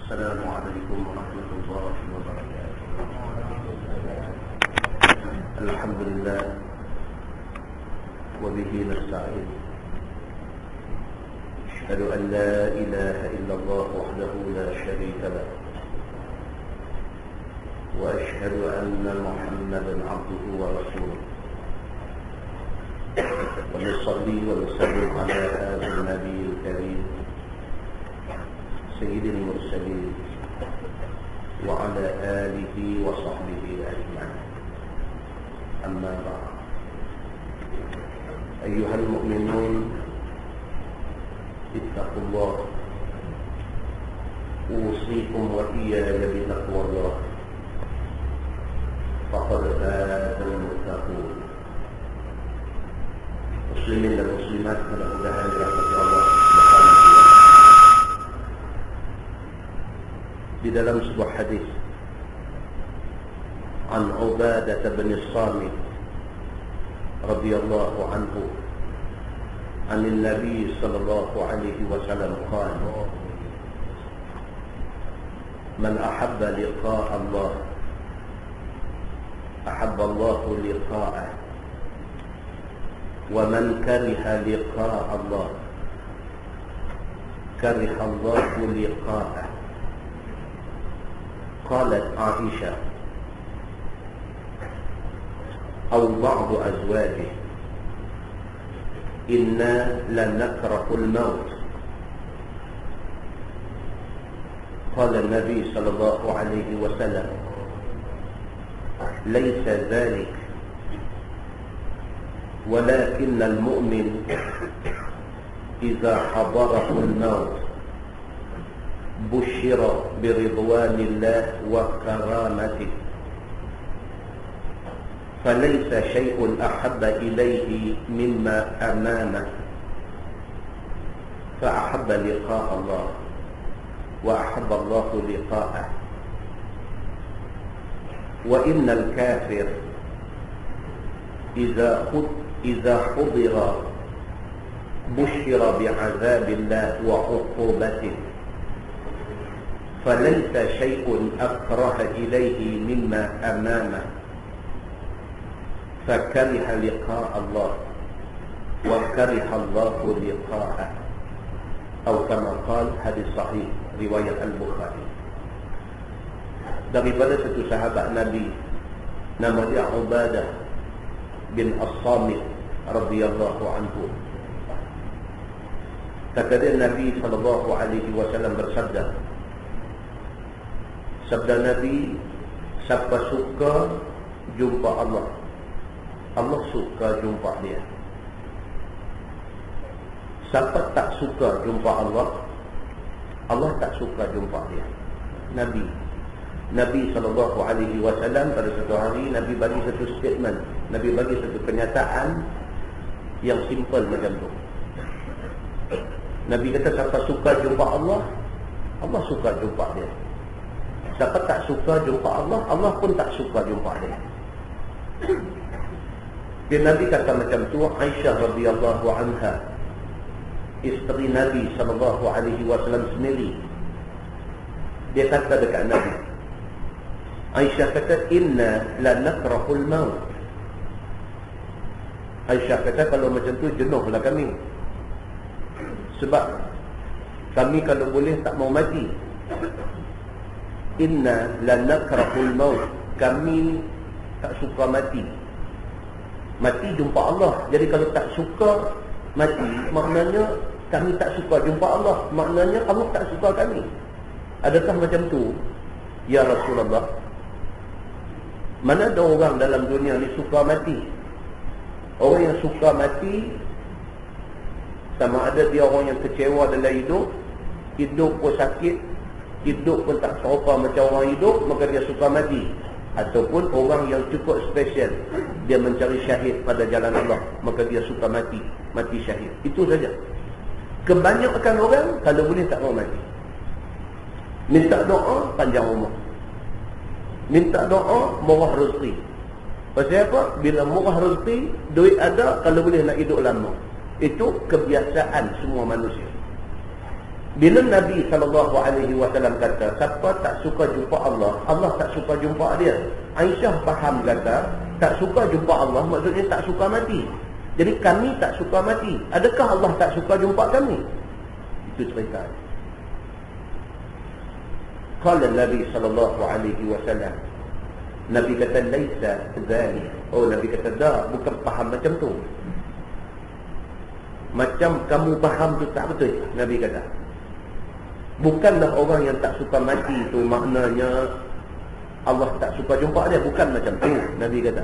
السلام عليكم ورحمة الله وبركاته. الحمد لله وبه نستعين. أشهد أن لا إله إلا الله وحده لا شريك له، وأشهد أن محمدا عبده ورسوله. ونصلي ونسلم على هذا النبي الكريم سيد المرسلين وعلى آله وصحبه أجمعين. أما بعد، أيها المؤمنون اتقوا الله، أوصيكم وإياي بتقوى الله، فقد فاز المتقون. Muslimin dan muslimat, mudah-mudahan dirahmati Allah Subhanahu wa taala. Di dalam sebuah hadis an Ubadah bin Samit radhiyallahu anhu an Nabi sallallahu alaihi wasallam qala man ahabba liqa'a Allah ahabba Allah liqa'ah wa man kariha liqa'a Allah kariha Allah liqa'ah. قالت عائشة أو بعض أزواجه إنا لنكره الموت. قال النبي صلى الله عليه وسلم ليس ذلك، ولكن المؤمن إذا حضره الموت بشر برضوان الله وكرامته، فليس شيء أحب إليه مما أمامه، فأحب لقاء الله وأحب الله لقاءه. وإن الكافر إذا حضر بشر بعذاب الله وعقوبته، فليس شيء أكره إليه مما أمامه، فكره لقاء الله وكره الله لقاءه، أو كما قال. Hadis sahih riwayat Al-Bukhari. Daripada satu sahabat Nabi, nama dia Ubadah bin As-Samit radhiyallahu anhu. Kata dia, Nabi sallallahu alaihi wasallam bersabda, sabda Nabi, siapa suka jumpa Allah, Allah suka jumpa dia. Siapa tak suka jumpa Allah, Allah tak suka jumpa dia. Nabi sallallahu alaihi wasallam pada satu hari Nabi bagi satu statement, Nabi bagi satu kenyataan yang simple macam tu. Nabi kata siapa suka jumpa Allah, Allah suka jumpa dia. Siapa tak suka jumpa Allah, Allah pun tak suka jumpa dia. Dia Nabi kata macam tu. Aisyah radhiyallahu anha, isteri Nabi sallallahu alaihi wasallam sendiri, dia kata dekat Nabi, Aisyah kata, inna la nakrahul maut. Aisyah kata, kalau macam tu jenuhlah kami, sebab kami kalau boleh tak mau mati. Inna la nakrahul maut, kami tak suka mati. Mati jumpa Allah. Jadi kalau tak suka mati, maknanya kami tak suka jumpa Allah, maknanya Allah tak suka kami. Adakah macam tu, ya Rasulullah? Mana ada orang dalam dunia ni suka mati? Orang yang suka mati, sama ada dia orang yang kecewa dalam hidup pun sakit, hidup pun tak serupa macam orang hidup, maka dia suka mati. Ataupun orang yang cukup special, dia mencari syahid pada jalan Allah, maka dia suka mati syahid. Itu saja. Kebanyakan orang kalau boleh tak mau mati. Minta doa panjang umur, minta doa murah rezeki. Pasal apa? Bila murah rezeki, duit ada, kalau boleh nak hidup lama. Itu kebiasaan semua manusia. Bila Nabi SAW kata, siapa tak suka jumpa Allah, Allah tak suka jumpa dia. Aisyah faham kata, tak suka jumpa Allah maksudnya tak suka mati. Jadi kami tak suka mati. Adakah Allah tak suka jumpa kami? Itu cerita. Qala Nabi SAW, Nabi kata, laisa dzalik. Oh, Nabi kata, dah, bukan faham macam tu. Macam kamu faham tu tak betul. Nabi kata, bukanlah orang yang tak suka mati tu maknanya Allah tak suka jumpa dia. Bukan macam tu, Nabi kata.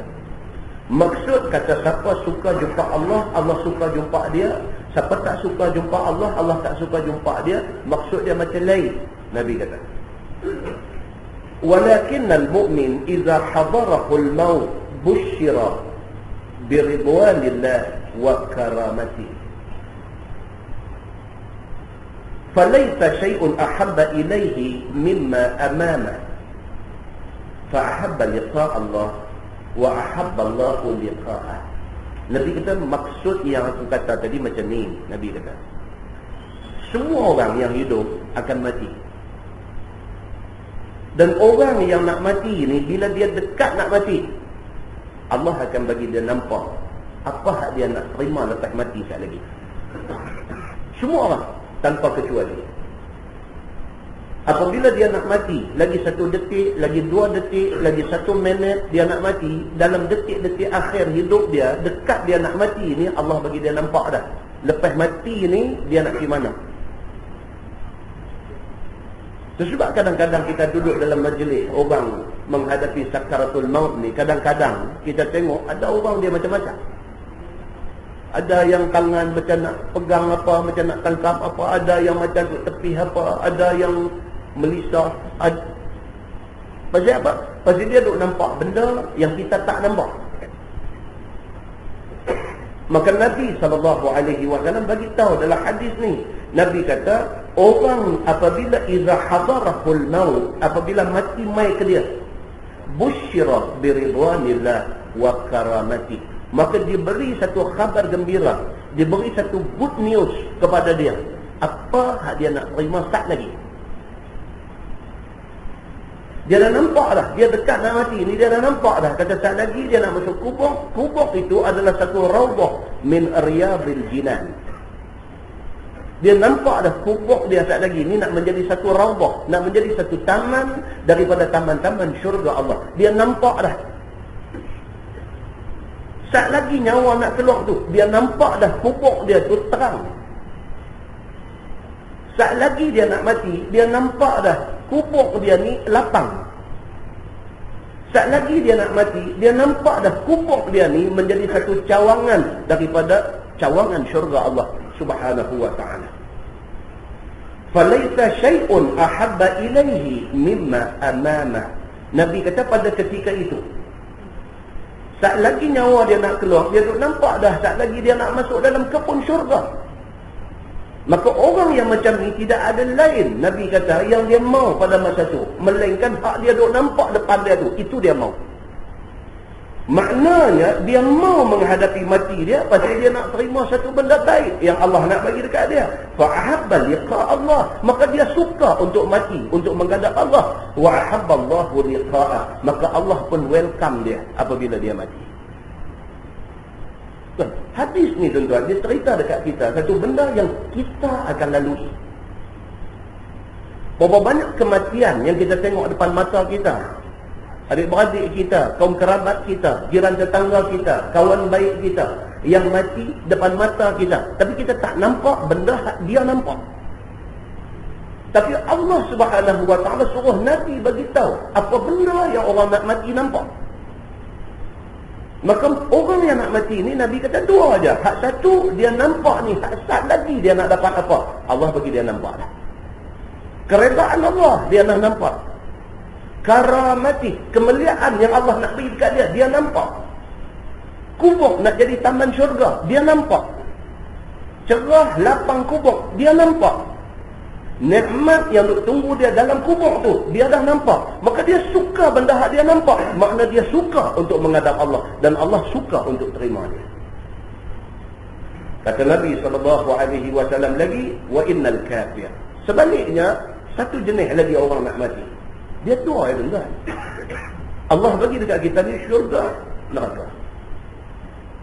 Maksud kata siapa suka jumpa Allah, Allah suka jumpa dia. Siapa tak suka jumpa Allah, Allah tak suka jumpa dia. Maksud dia macam lain, Nabi kata. Walakinnal mu'min idza hadarahu al-maut busyira biridwanillah wa karamati. Falaysa syai'un ahabba ilayhi mimma amamah. Fa'ahabba liqa' Allah wa ahabba Allahu liqa'ah. Nabi kata maksud yang aku kata tadi macam ni. Nabi kata semua orang yang hidup akan mati. Dan orang yang nak mati ni, bila dia dekat nak mati, Allah akan bagi dia nampak apa hak dia nak terima lepas mati sekali lagi. Semua orang tanpa kecuali. Apabila dia nak mati, lagi 1 detik, lagi 2 detik, lagi 1 minit dia nak mati, dalam detik-detik akhir hidup dia, dekat dia nak mati ni, Allah bagi dia nampak dah. Lepas mati ni dia nak pergi mana. Sebab kadang-kadang kita duduk dalam majlis orang menghadapi sakaratul maut ni, kadang-kadang kita tengok ada orang dia macam-macam. Ada yang tangan macam nak pegang apa, macam nak tangkap apa, ada yang macam duduk tepi apa, ada yang melisah. Pasal apa? Pasal dia duduk nampak benda yang kita tak nampak. Maka Nabi SAW bagi tahu dalam hadis ni, Nabi kata, orang apabila iza hadarahul maut, apabila mati mai ke dia, busyira biridwanillah wa karamati, maka diberi satu khabar gembira, diberi satu good news kepada dia. Apa hak dia nak terima tak lagi. Dia dah nampak dah, dia dekat nak mati ni, dia dah nampak dah. Kata tak lagi dia nak masuk kubur. Kubur itu adalah satu rawdah min riyadil jinan. Dia nampak dah kubur dia tak lagi ni nak menjadi satu rawdah, nak menjadi satu taman daripada taman-taman syurga Allah. Dia nampak dah. Sat lagi nyawa nak keluar tu, dia nampak dah kubur dia tu terang. Sat lagi dia nak mati, dia nampak dah kubur dia ni lapang. Sat lagi dia nak mati, dia nampak dah kubur dia ni menjadi satu cawangan daripada cawangan syurga Allah Subhanahu wa ta'ala. Falaysa syai'un ahabba ilaihi mimma amamah. Nabi kata pada ketika itu, sat lagi nyawa dia nak keluar, dia duk nampak dah sat lagi dia nak masuk dalam kebun syurga. Maka orang yang macam ni tidak ada lain, Nabi kata, yang dia mau pada masa tu, melainkan hak dia duk nampak depan dia tu, itu dia mau. Maknanya dia mau menghadapi mati dia pasal dia nak terima satu benda baik yang Allah nak bagi dekat dia. Fa'ahabba liqa Allah, maka dia suka untuk mati, untuk menghadap Allah. Wa ahabba Allahu liqa'ah, maka Allah pun welcome dia apabila dia mati. Hadis ni tuan-tuan, dia cerita dekat kita satu benda yang kita akan lalui. Berapa banyak kematian yang kita tengok depan mata kita, adik-beradik kita, kaum kerabat kita, jiran tetangga kita, kawan baik kita yang mati depan mata kita, tapi kita tak nampak benda dia nampak. Tapi Allah Subhanahu wa ta'ala suruh Nabi bagi tahu apa benda yang orang nak mati nampak. Maka orang yang nak mati ni, Nabi kata dua aja. Hak satu dia nampak ni, hak sat lagi dia nak dapat apa, Allah bagi dia nampak dah. Keredaan Allah dia nak nampak. Karamati, kemuliaan yang Allah nak bagi dekat dia, dia nampak. Kubur nak jadi taman syurga, dia nampak. Cerah lapang kubur, dia nampak. Nikmat yang duk tunggu dia dalam kubur tu, dia dah nampak. Maka dia suka benda hak dia nampak. Makna dia suka untuk menghadap Allah, dan Allah suka untuk terima dia. Kata Nabi SAW lagi, wa innal kafir, Sebaliknya, satu jenis lagi orang nak mati. Dia dua ya tuan. Allah bagi dekat kita ni syurga, neraka.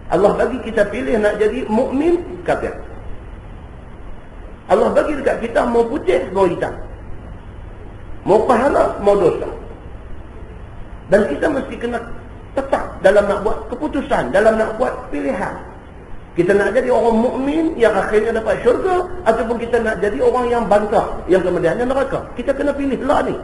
Allah bagi kita pilih nak jadi mukmin, kafir. Allah bagi dekat kita mau putih, mau hitam. Mau pahala, mau dosa. Dan kita mesti kena tetap dalam nak buat keputusan, dalam nak buat pilihan. Kita nak jadi orang mukmin yang akhirnya dapat syurga, ataupun kita nak jadi orang yang bantah, yang kemudiannya neraka. Kita kena pilih lah ni.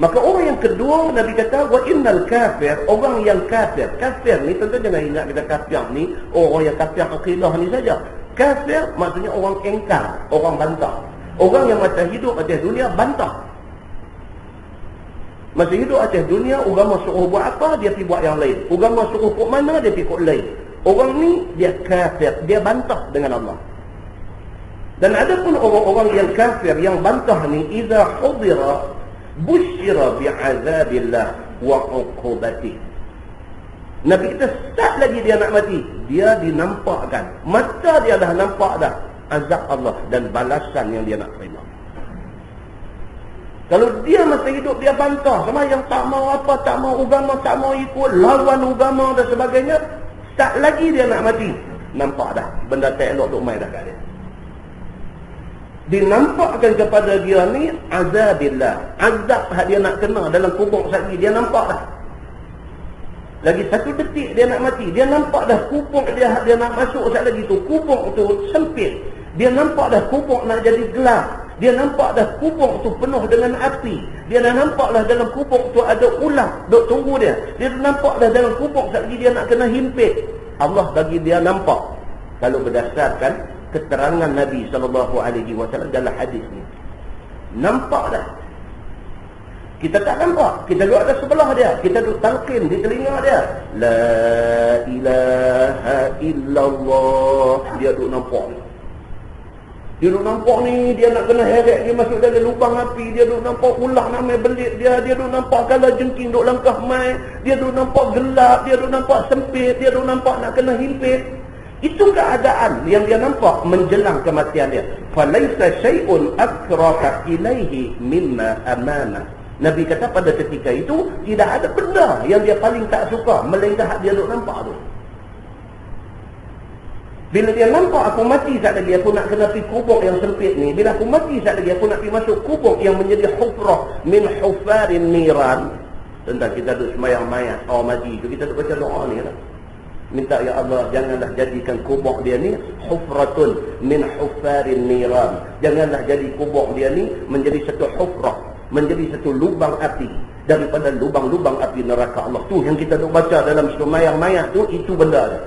Maka orang yang kedua, Nabi kata, wa innal kafir, orang yang kafir. Kafir ni, tentu jangan ingat kita kafir ni, orang yang kafir akidah ni saja. Kafir maksudnya orang engkar, orang bantah. Orang yang masa hidup atas dunia, bantah. Masa hidup atas dunia, agama suruh buat apa, dia pergi buat yang lain. Agama suruh kok mana, dia pergi kok lain. Orang ni, dia kafir, dia bantah dengan Allah. Dan ada pun orang-orang yang kafir, yang bantah ni, idza hudira busyira bi'azabillah wa uqubatih. Nabi kita start lagi dia nak mati, dia dinampakkan, mata dia dah nampak dah azab Allah dan balasan yang dia nak terima. Kalau dia masa hidup dia bantah, sama yang tak mau apa, tak mau agama, tak mau ikut, lawan agama dan sebagainya, start lagi dia nak mati, nampak dah benda tak elok duk main dah kat dia. Dinampakkan kepada dia ni azabillah, azab hak dia nak kena dalam kubur sekali, dia nampak dah. Lagi satu detik dia nak mati, dia nampak dah kubur dia nak masuk sekali lagi tu, kubur tu sempit. Dia nampak dah kubur nak jadi gelap. Dia nampak dah kubur tu penuh dengan api. Dia dah nampak dah dalam kubur tu ada ular duk tunggu dia. Dia nampak dah dalam kubur sekali dia nak kena himpit. Allah bagi dia nampak. Kalau berdasarkan keterangan Nabi SAW dalam hadis ni, nampak dah. Kita tak nampak, kita duduk ada sebelah dia, kita duduk talqin di telinga dia, la ilaha illallah, dia duduk nampak ni. Dia duduk nampak ni, dia nak kena heret, dia masuk dalam lubang api, dia duduk nampak ular nak main belit dia duduk nampak kala jengking duduk langkah main, dia duduk nampak gelap, dia duduk nampak sempit, dia duduk nampak nak kena himpit. Itu keadaan yang dia nampak menjelang kematian dia. Falaisa syai'un akraha ilaihi mimma amana. Nabi kata pada ketika itu tidak ada benda yang dia paling tak suka melainkan dia duk nampak tu. Bila dia nampak aku mati sekejap lagi, aku nak kena pergi kubur yang sempit ni. Bila aku mati sekejap lagi, aku nak pergi masuk kubur yang menjadi hufrah min hufarin niran. Tentang kita duk sembahyang mayat orang mati tu, kita duk baca doa ni kan. Minta ya Allah, janganlah jadikan kubur dia ni hufratun min hufarin niran. Janganlah jadi kubur dia ni menjadi satu hufrah, menjadi satu lubang api daripada lubang-lubang api neraka Allah. Tu yang kita duk baca dalam sembahyang mayat tu, itu benda dia.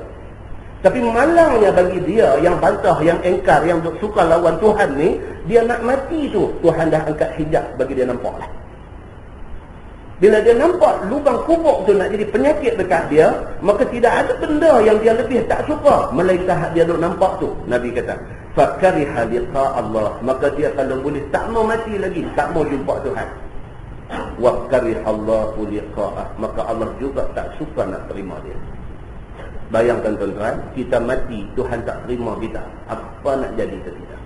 Tapi malangnya bagi dia yang bantah, yang engkar, yang suka lawan Tuhan ni, dia nak mati tu, Tuhan dah angkat hijab bagi dia nampak lah. Bila dia nampak lubang kubur tu nak jadi penyakit dekat dia, maka tidak ada benda yang dia lebih tak suka melainkan dia duk nampak tu. Nabi kata, fakariha liqa Allah, maka dia kalau boleh tak mau mati lagi, tak mau jumpa Tuhan. Wa karihallahu liqa'ah, maka Allah juga tak suka nak terima dia. Bayangkan tuan-tuan, kita mati, Tuhan tak terima kita, apa nak jadi ke kita?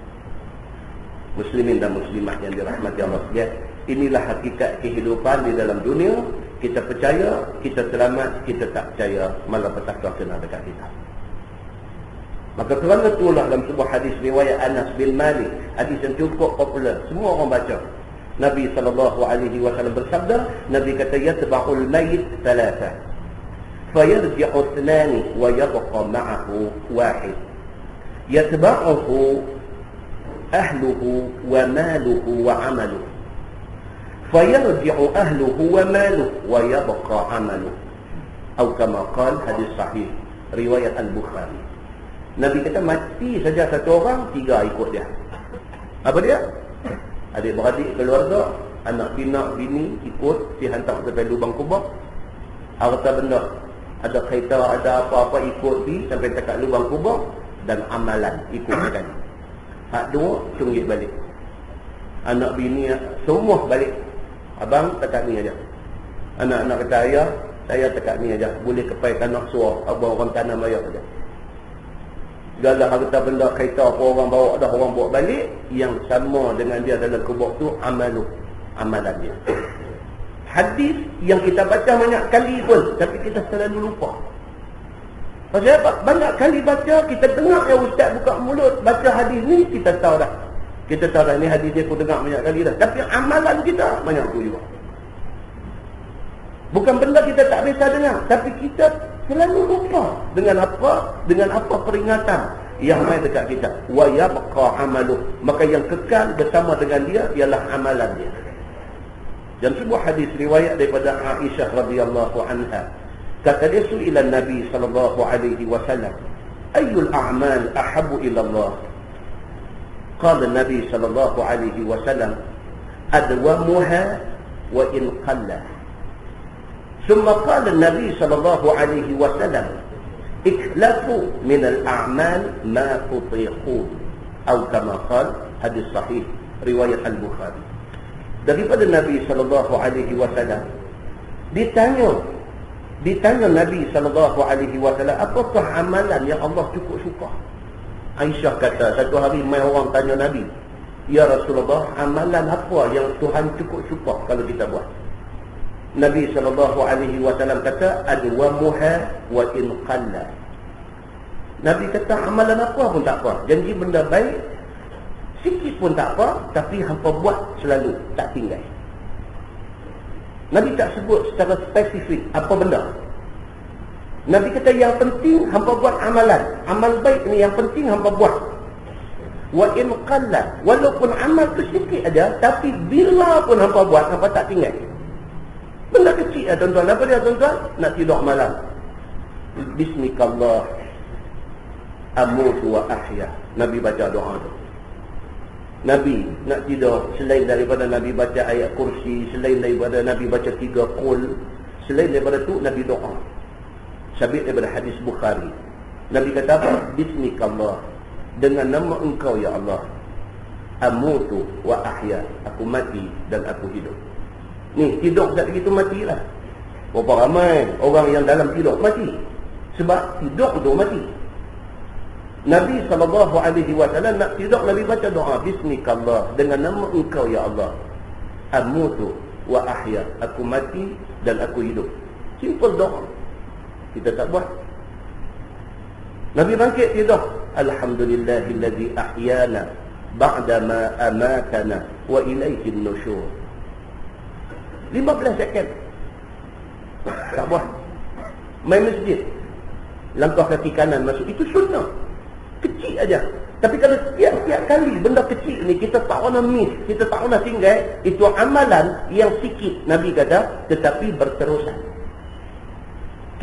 Muslimin dan muslimat yang dirahmati Allah sekalian, inilah hakikat kehidupan di dalam dunia. Kita percaya, kita selamat, kita tak percaya, malah petaka kena dekat kita. Maka kerana itulah dalam sebuah hadis riwayat Anas bin Malik, hadis yang cukup popular, semua orang baca. Nabi SAW bersabda, Nabi kata, yatba'ul mayit thalatha, fayarji'u thnani wa yabqa ma'ahu wahid, yatba'uhu ahluhu wa maluhu wa amaluhu, fayarji'u ahluhu wa maluhu wa yabqa amaluhu, atau kama qala, hadis sahih riwayat Al-Bukhari. Nabi kata mati saja satu orang, tiga ikut dia. Apa dia? Adik-beradik, keluarga, anak pinak, bini ikut, dihantar sampai lubang kubur. Harta benda, ada kereta, ada apa-apa ikut sampai dekat lubang kubur, dan amalan ikut sekali. Hak dua, tunggik balik. Anak bini semua balik. Abang dekat ni aja. Anak-anak kata ayah, saya dekat ni aja. Boleh kepai tanah suar, abang orang tanam ayah aja. segala harta benda, kereta apa orang bawa dah, orang bawa balik, yang sama dengan dia dalam kubur tu amalan dia. Hadis yang kita baca banyak kali pun, tapi kita selalu lupa. Pasal apa? Banyak kali baca, kita dengar yang ustaz buka mulut baca hadis ni, kita tahu dah. Kita tahu dah ni hadis dia aku dengar banyak kali dah. Tapi amalan kita banyak tu juga. Bukan benda kita tak biasa dengar, tapi kita selalu lupa dengan apa peringatan yang main dekat kita. Wa yabqa amaluh, maka yang kekal bersama dengan dia ialah amalan dia. Dan sebuah hadis riwayat daripada Aisyah radhiyallahu anha, kata dia, su'ila Nabi sallallahu alaihi wasallam, ayyul a'mal ahabbu ila Allah? Qala Nabi sallallahu alaihi wasallam, adwamuha wa in qalla. ثم قال النبي صلى الله عليه وسلم اكلفوا من الأعمال ما تطيقون أو كما قال hadis sahih riwayat Al-Bukhari. Daripada Nabi sallallahu alaihi wasallam ditanya Nabi sallallahu alaihi wasallam, apakah amalan yang Allah cukup suka? Aisyah kata, satu hari mai orang tanya Nabi, ya Rasulullah, amalan apa yang Tuhan cukup suka kalau kita buat? Nabi sallallahu alaihi wasallam kata, adwamuha wa in qalla. Nabi kata, amalan apa pun tak apa, janji benda baik sikit pun tak apa, tapi hampa buat selalu, tak tinggal. Nabi tak sebut secara spesifik apa benda. Nabi kata yang penting hampa buat amalan. Amal baik ni yang penting hampa buat. Wa in qalla, walaupun amal tu sikit aja, tapi bila pun hampa buat, hampa tak tinggal. Benda kecil tuan-tuan. Apa dia tuan-tuan? Nak tidur malam, Bismillah amutu wa ahya. Nabi baca doa tu. Nabi nak tidur, selain daripada Nabi baca ayat kursi, selain daripada Nabi baca 3 qul, selain daripada tu Nabi doa. Sabit daripada hadis Bukhari, Nabi kata apa? Bismillah, dengan nama engkau ya Allah, amutu wa ahya, aku mati dan aku hidup. Ni tidur tak begitu matilah. Berapa ramai orang yang dalam tidur mati, sebab tidur tu mati. Nabi SAW nak tidur, Nabi baca doa, Bismillah, dengan nama engkau ya Allah, amutu wa ahya, aku mati dan aku hidup. Simple doa, kita tak buat. Nabi bangkit tidur, Alhamdulillahillazi ahyana ba'dama amatana wa ilaihin nusyur. 15 second tak buat. Main masjid, langkah kaki kanan masuk, itu sunnah, kecil aja. Tapi kalau tiap-tiap kali benda kecil ni kita tak pernah miss, kita tak pernah tinggal, itu amalan yang sikit, Nabi kata, tetapi berterusan.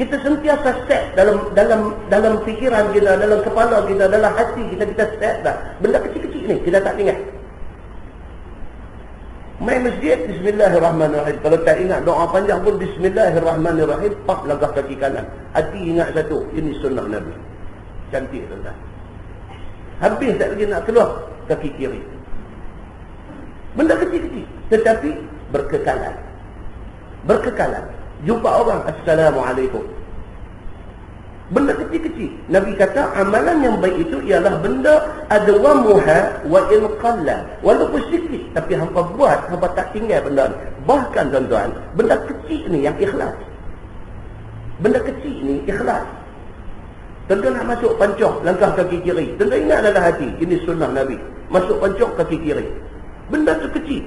Kita sentiasa set dalam fikiran kita, dalam kepala kita, dalam hati kita set dah. Benda kecil-kecil ni kita tak tinggal. Main masjid, Bismillahirrahmanirrahim. Kalau tak ingat doa panjang pun, Bismillahirrahmanirrahim, pak langkah kaki kanan. Hati ingat satu, ini sunnah Nabi. Cantik tuan-tuan. Habis tak lagi nak keluar, kaki kiri. Benda kecil-kecil, tetapi berkekalan. Berkekalan. Jumpa orang, Assalamualaikum. Benda kecil-kecil. Nabi kata amalan yang baik itu ialah benda adwamuha wa in qalla, walaupun sikit, tapi hampa buat, hampa tak tinggal benda ni. Bahkan tuan-tuan, benda kecil ni yang ikhlas. Benda kecil ni ikhlas. Tuan-tuan nak masuk pancong, langkah kaki kiri, tuan-tuan ingat dalam hati, ini sunnah Nabi, masuk pancong kaki kiri. Benda tu kecil,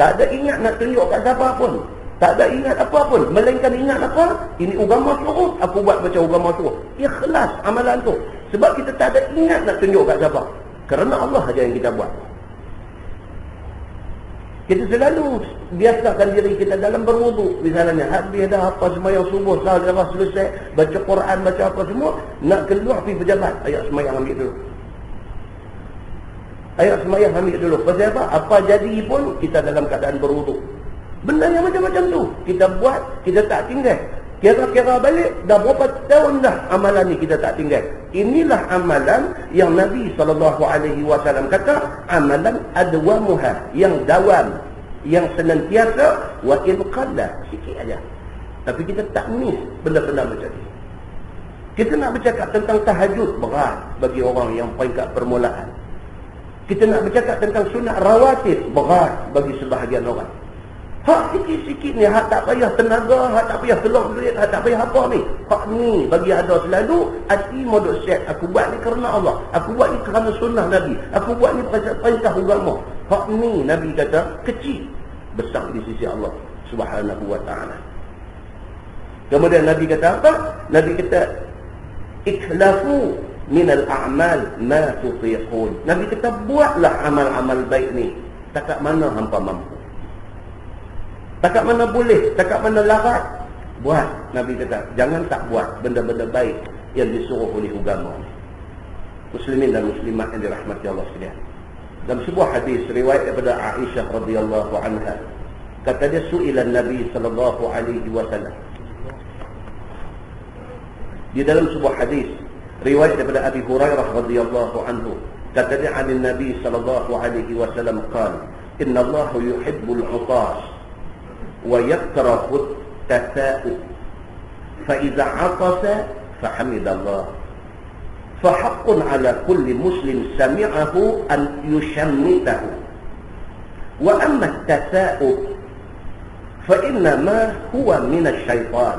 tak ada ingat nak tunjuk kat siapa pun, tak ada ingat apa pun, melainkan ingat apa? Ini agama suruh, aku buat macam agama suruh. Ikhlas amalan tu. Sebab kita tak ada ingat nak tunjuk kat siapa. Kerana Allah saja yang kita buat. Kita selalu biasakan diri kita dalam berwuduk. Misalnya, habis dah apa sembahyang subuh, sahaja selesai, baca Quran, baca apa semua, nak keluar pergi pejabat. Ayat sembahyang ambil dulu. Ayat sembahyang ambil dulu. Pasal apa? Apa jadi pun, kita dalam keadaan berwuduk. Benda yang macam-macam tu kita buat, kita tak tinggal. Kira-kira balik, dah berapa tahun dah amalan ni kita tak tinggal. Inilah amalan yang Nabi SAW kata, amalan adwamuha, yang dawam, yang senantiasa, wa in qalla, sikit aja. Tapi kita tak miss benda-benda macam ni. Kita nak bercakap tentang tahajud, berat bagi orang yang peringkat permulaan. Kita nak bercakap tentang sunat rawatib, berat bagi sebahagian orang. Hak sikit-sikit ni, hak tak payah tenaga, hak tak payah keluar duit, hak tak payah apa ni. Hak ni bagi ada selalu, hati mau duk set. Aku buat ni kerana Allah. Aku buat ni kerana sunnah Nabi. Aku buat ni perintah agama. Hak ni Nabi kata kecil, besar di sisi Allah Subhanahu wa ta'ala. Kemudian Nabi kata apa? Nabi kata ikhlafu minal a'mal ma tutiqun. Nabi kata buatlah amal-amal baik ni takat mana hampa mampu. Takat mana boleh, takat mana larat, buat. Nabi kata, jangan tak buat benda-benda baik yang disuruh oleh agama. Muslimin dan muslimat yang dirahmati Allah sekalian. Dalam sebuah hadis riwayat daripada Aisyah radhiyallahu anha, kata dia su'ilan Nabi sallallahu alaihi wasallam. Di dalam sebuah hadis riwayat daripada Abi Hurairah radhiyallahu anhu, kata dia an Nabi sallallahu alaihi wasallam qala, "Inna Allah yuhibbul 'utas ويكره التثاؤب فإذا عطس فحمد الله فحق على كل مسلم سمعه أن يشمته وأما التثاؤب فإنما هو من الشيطان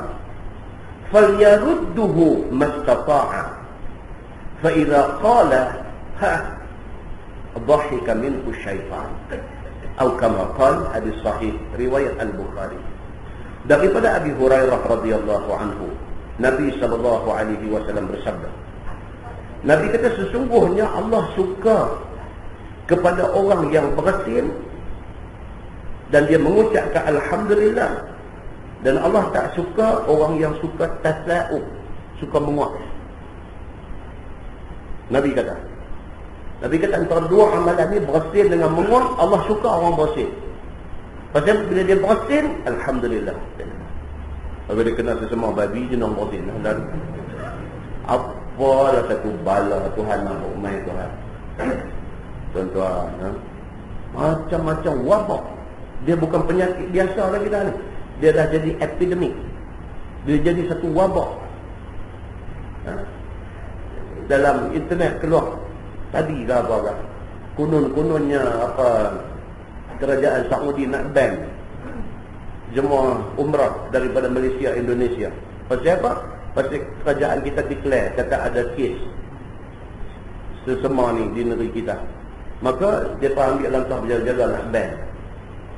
فليرده ما استطاع فإذا قال ها ضحك منه الشيطان." Atau kama qala, hadis sahih riwayat Al-Bukhari. Daripada Abi Hurairah radhiyallahu anhu, Nabi sallallahu alaihi wasallam bersabda. Nabi kata sesungguhnya Allah suka kepada orang yang bersin dan dia mengucapkan alhamdulillah, dan Allah tak suka orang yang suka tasa'ub, suka menguap. Nabi kata antara dua amalan ni, bersin dengan menguap, Allah suka orang bersin. Pasal bila dia bersin, alhamdulillah. Kalau dia kena sesama babi, dia nak bersin. Dan apalah satu bala Tuhan nak umai Tuhan. Tuan-tuan, macam-macam wabak. Dia bukan penyakit biasa lagi dah ni. Dia dah jadi epidemik. Dia jadi satu wabak. Dalam internet keluar tadi ke apa, kunun-kununnya apa, kerajaan Saudi nak ban jemaah umrah daripada Malaysia, Indonesia. Pasal apa? Pasal kerajaan kita declare, kata ada kes sesama ni di negeri kita. Maka dia ambil langkah berjaga-jaga nak ban.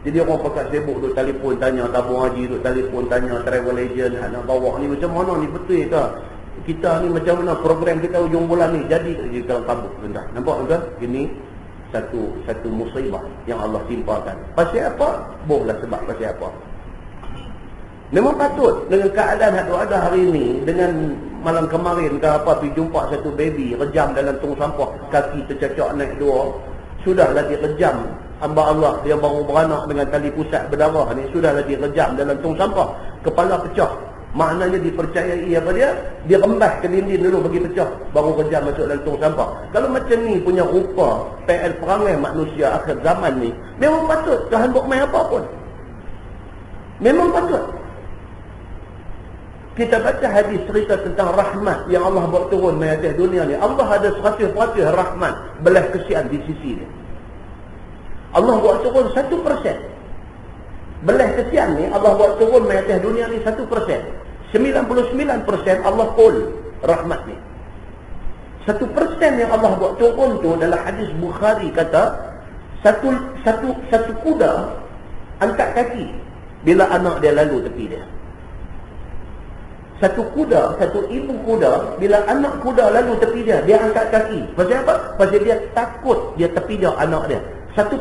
Jadi orang pakat sibuk duk telefon tanya tabung haji, duk telefon tanya travel agent nak bawa ni macam mana ni, betul ke? Kita ni macam mana program kita hujung bulan ni jadi kalau tabuk rendah. Nampak tuan? Ini satu musibah yang Allah timpakan. Pasal apa? Bohlah sebab pasal apa. Memang patut dengan keadaan yang ada hari ini, dengan malam kemarin ke apa, pergi jumpa satu baby rejam dalam tong sampah, kaki tercacak naik dua. Sudahlah dia rejam, hamba Allah yang baru beranak dengan tali pusat berdarah ni, sudahlah dia rejam dalam tong sampah, kepala pecah. Maknanya dipercayai apa dia? Dia rembas ke dinding dulu bagi pecah, baru rejam masuk dalam tong sampah. Kalau macam ni punya rupa PL perangai manusia akhir zaman ni, memang patut Tuhan buat main apa pun. Memang patut. Kita baca hadis cerita tentang rahmat yang Allah buat turun di atas dunia ni. Allah ada 100% rahmat, belas kesian di sisi dia. Allah buat turun 1%. Belas kesian ni Allah buat turun di atas dunia ni 1%. 99% Allah full rahmat ni. 1% yang Allah buat turun tu dalam hadis Bukhari kata satu kuda angkat kaki bila anak dia lalu tepi dia. Satu ibu kuda bila anak kuda lalu tepi dia, dia angkat kaki. Pasal apa? Pasal dia takut dia tepi dia anak dia. 1%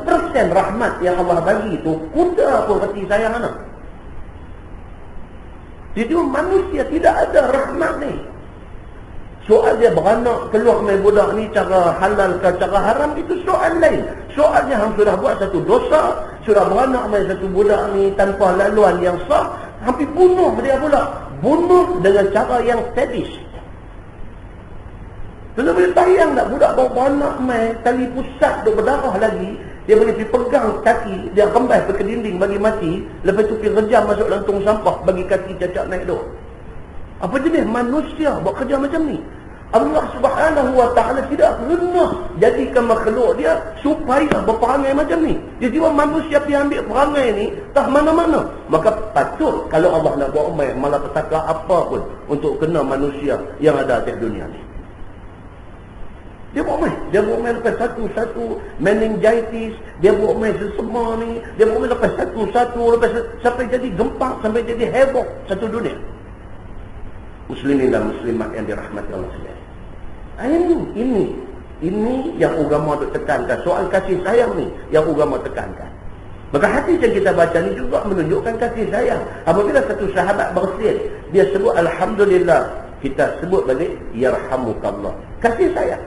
rahmat yang Allah bagi tu, kuda pun reti sayang anak. Jadi manusia tidak ada rahmat ni. Soal dia beranak keluar main budak ni cara halal ke cara haram, itu soal lain. Soalnya hang sudah buat satu dosa, sudah beranak main satu budak ni tanpa laluan yang sah, hampir bunuh dia pula. Bunuh dengan cara yang sadis. Kalau boleh tayang tak budak bawa beranak main tali pusat duk berdarah lagi, dia boleh pergi pegang kaki, dia rembas ke dinding bagi mati, lepas tu pergi rejam masuk dalam tong sampah bagi kaki cacat naik duk. Apa jenis manusia buat kerja macam ni? Allah Subhanahu wa ta'ala tidak pernah jadikan makhluk dia supaya berperangai macam ni. Jadi manusia pergi ambil perangai ni tak mana-mana. Maka patut kalau Allah nak buat main malapetaka apa pun untuk kena manusia yang ada atas dunia ni. Dia buat main lepas satu-satu meningitis, dia buat main sesama ni, dia buat main lepas satu-satu, lepas sampai jadi gempak, sampai jadi heboh satu dunia. Muslimin dan muslimat yang dirahmati Allah sekalian. Ini yang agama duk tekankan. Soal kasih sayang ni yang agama tekankan. Maka hadis yang kita baca ni juga menunjukkan kasih sayang. Apabila satu sahabat bersin, dia sebut alhamdulillah, kita sebut balik yarhamukallah. Kasih sayang.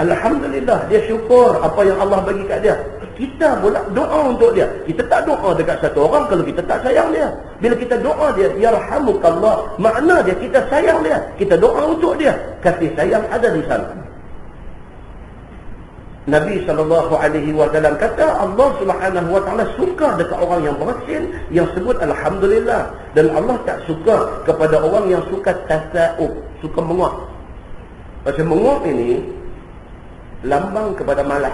Alhamdulillah, dia syukur apa yang Allah bagi kat dia. Kita pula doa untuk dia. Kita tak doa dekat satu orang kalau kita tak sayang dia. Bila kita doa dia, yarhamukallah, makna dia kita sayang dia. Kita doa untuk dia. Kasih sayang ada di sana. Nabi SAW kata Allah Subhanahu wa ta'ala suka dekat orang yang bersin, yang sebut alhamdulillah. Dan Allah tak suka kepada orang yang suka tasa'ub, suka menguap. Pasal menguap ini lambang kepada malas.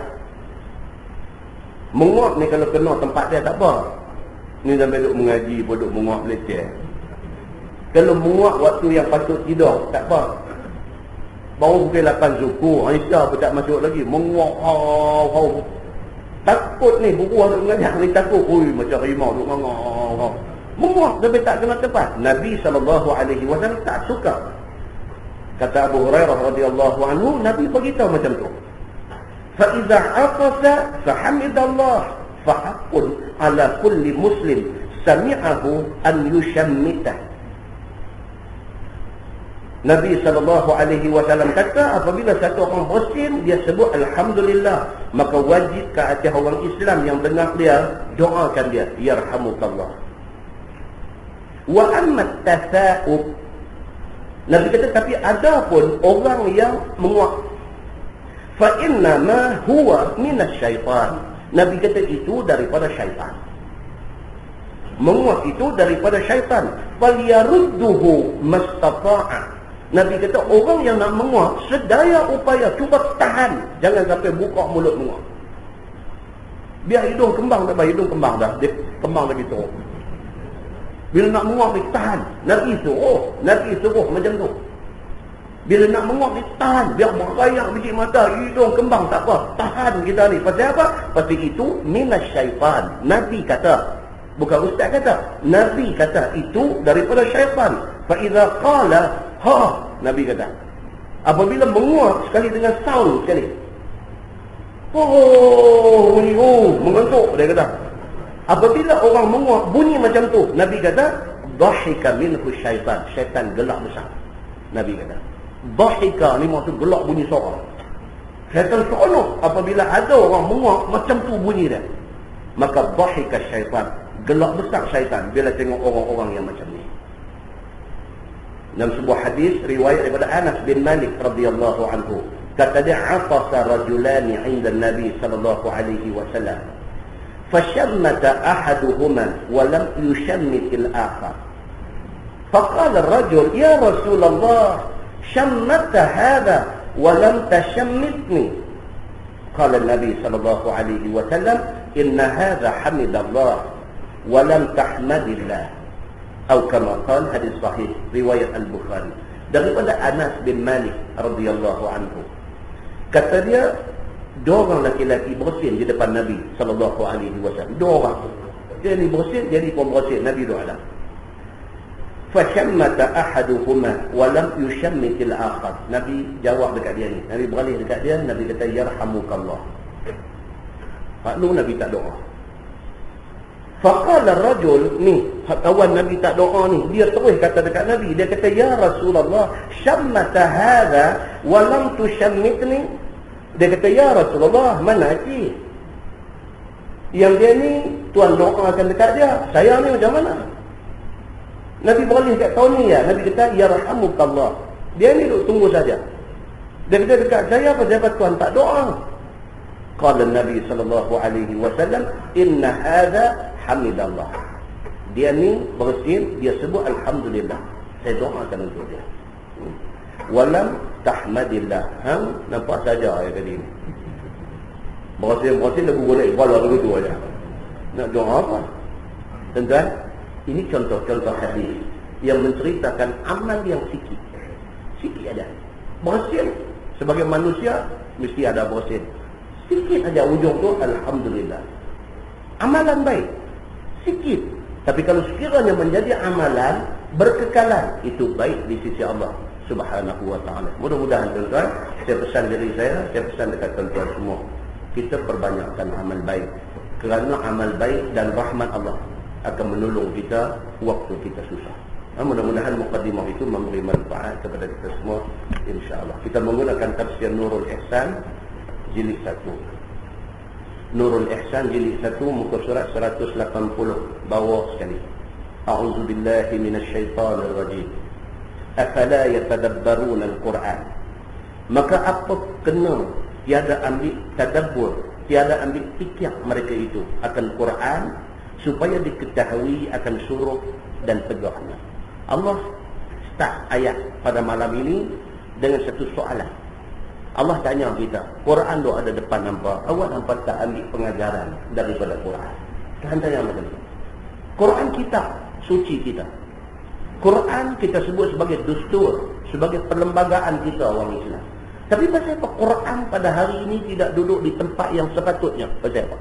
Menguap ni kalau kena tempat dia tak apa. Ni sampai duduk mengaji pun duduk menguap leceh. Kalau menguap waktu yang patut tidur tak apa. Baru pukul 8 zuhur, Aisyah pun tak masuk lagi. Menguap. Takut ni buku orang mengajar ni takut. Ui macam rimau duduk ngangau. Menguap sampai tak kena tempat. Nabi SAW tak suka. Kata Abu Hurairah radhiyallahu anhu, Nabi beritahu macam tu. فَإِذَا عَطَسَ فَحَمِدَ اللَّهِ فَحَقٌ عَلَى كُلِّ مُسْلِمٍ سَمِعَهُ أَنْ يُشَمِّتَهُ. Nabi SAW kata apabila satu orang bersin, dia sebut alhamdulillah, maka wajib ke atas orang Islam yang dengar dia, doakan dia, yarhamukallah. Wa amma tasa'ub, Nabi kata tapi ada pun orang yang menguap. Fa inna ma huwa minas syaitan. Nabi kata itu daripada syaitan. Menguap itu daripada syaitan. Falyarudduhu mastata'a. Nabi kata orang yang nak menguap sedaya upaya cuba tahan, jangan sampai buka mulut menguap. Biar hidung kembang tak, hidung kembang dah, dia kembang lagi teruk. Bila nak menguap ni tahan. Nabi suruh macam tu. Bila nak menguap ni tahan, biar berayak biji mata, hidung kembang tak apa, tahan kita ni. Pasal apa? Pasal itu minas syaitan. Nabi kata, bukan ustaz kata, Nabi kata itu daripada syaitan. Fa idza qala ha, Nabi kata apabila menguap sekali dengan sound sekali, bunyi mengantuk, dia kata apabila orang menguap bunyi macam tu, Nabi kata dhahika minhu syaitan, syaitan gelak besar. Nabi kata dhahika ni maksud gelak bunyi suara. Syaitan seronok apabila ada orang menguap macam tu bunyi dia. Maka dhahika syaitan, gelak besar syaitan bila tengok orang-orang yang macam ni. Dalam sebuah hadis riwayat daripada Anas bin Malik radhiyallahu anhu, kata dia atasa rajulani 'inda Nabi sallallahu alaihi wasallam. Fashammata ahaduhuma wa lam yushammit al-akhar. Faqala ar-rajul ya Rasulullah شمت هذا ولم تشمتني. قال النبي صلى الله عليه وسلم إن هذا حمد الله ولم تحمد الله. أو كما قال hadis sahih riwayat Al-Bukhari daripada Anas bin Malik radhiyallahu anhu. Kata dia, dua orang laki-laki bersin di depan Nabi sallallahu alaihi wasallam. Dua orang. Dia ni bersin, dia ni pun bersin. Nabi doa dah. Fashammata ahaduhuma wa lam yushammit al-akhar. Nabi jawab dekat dia ni. Nabi beralih dekat dia, Nabi kata yarhamukallah. Lalu Nabi tak doa. Faqala ar-rajul, ni kawan Nabi tak doa ni, dia terus kata dekat Nabi, dia kata ya Rasulullah shammata hadha wa lam tushammitni. Dia kata ya Rasulullah, mana lagi yang dia ni tuan doakan dekat dia, saya ni macam mana? Nabi beralih kat kau ni ya. Nabi kata yarhamukallah. Dia ni duduk tunggu saja. Dia kata dekat saya apa tuan tak doa? Qala Nabi sallallahu alaihi wasallam inna hadha hamidallah. Dia ni bersin, dia sebut Alhamdulillah. Saya doakan untuk dia. Walam tahmadillah. Hang nampak saja ayat tadi ni. Bersin lagu golek kepala begitu aja. Nak doa apa? Tuan-tuan, ini contoh-contoh hadis yang menceritakan amal yang sikit. Sikit aja. Bersin sebagai manusia mesti ada bersin. Sikit aja ujung tu Alhamdulillah. Amalan baik. Sikit. Tapi kalau sekiranya menjadi amalan berkekalan, itu baik di sisi Allah Subhanahu wa ta'ala. Mudah-mudahan tuan-tuan, saya pesan diri saya pesan dekat tuan-tuan semua, kita perbanyakkan amal baik. Kerana amal baik dan rahmat Allah akan menolong kita waktu kita susah. Mudah-mudahan muqaddimah itu memberi manfaat kepada kita semua, insya-Allah. Kita menggunakan tafsir Nurul Ihsan jilid 1. Nurul Ihsan jilid 1 muka surat 180 bawah sekali. A'udzubillahi minasyaitanir rajim. Afala yatadabbaruna al-Quran. Maka apa kena tiada ambil tadabbur, tiada ambil fikir mereka itu akan Quran supaya diketahui akan suruh dan tegaknya. Allah start ayat pada malam ini dengan satu soalan. Allah tanya kita, Quran tu ada depan nampak, awak nampak tak ambil pengajaran daripada Quran? Tuhan tanya macam tu. Quran kita, suci kita. Quran kita sebut sebagai dustur, sebagai perlembagaan kita orang Islam. Tapi pasal apa Quran pada hari ini tidak duduk di tempat yang sepatutnya? Pasal apa?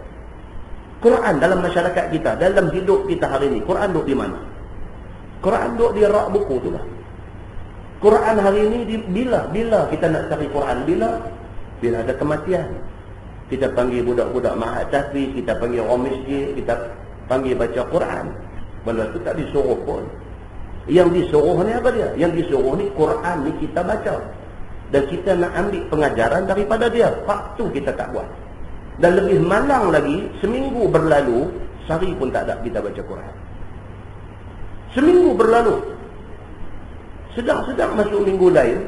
Quran dalam masyarakat kita, dalam hidup kita hari ini, Quran duduk di mana? Quran duduk di rak buku tu lah. Quran hari ini bila kita nak cari Quran, bila ada kematian. Kita panggil budak-budak mahat tahfiz, kita panggil orang masjid, kita panggil baca Quran. Benda tu tak disuruh pun. Yang disuruh ni apa dia? Yang disuruh ni Quran ni kita baca. Dan kita nak ambil pengajaran daripada dia. Pak tu kita tak buat. Dan lebih malang lagi, seminggu berlalu, sehari pun tak ada kita baca Quran. Seminggu berlalu. Sedang masuk minggu lain,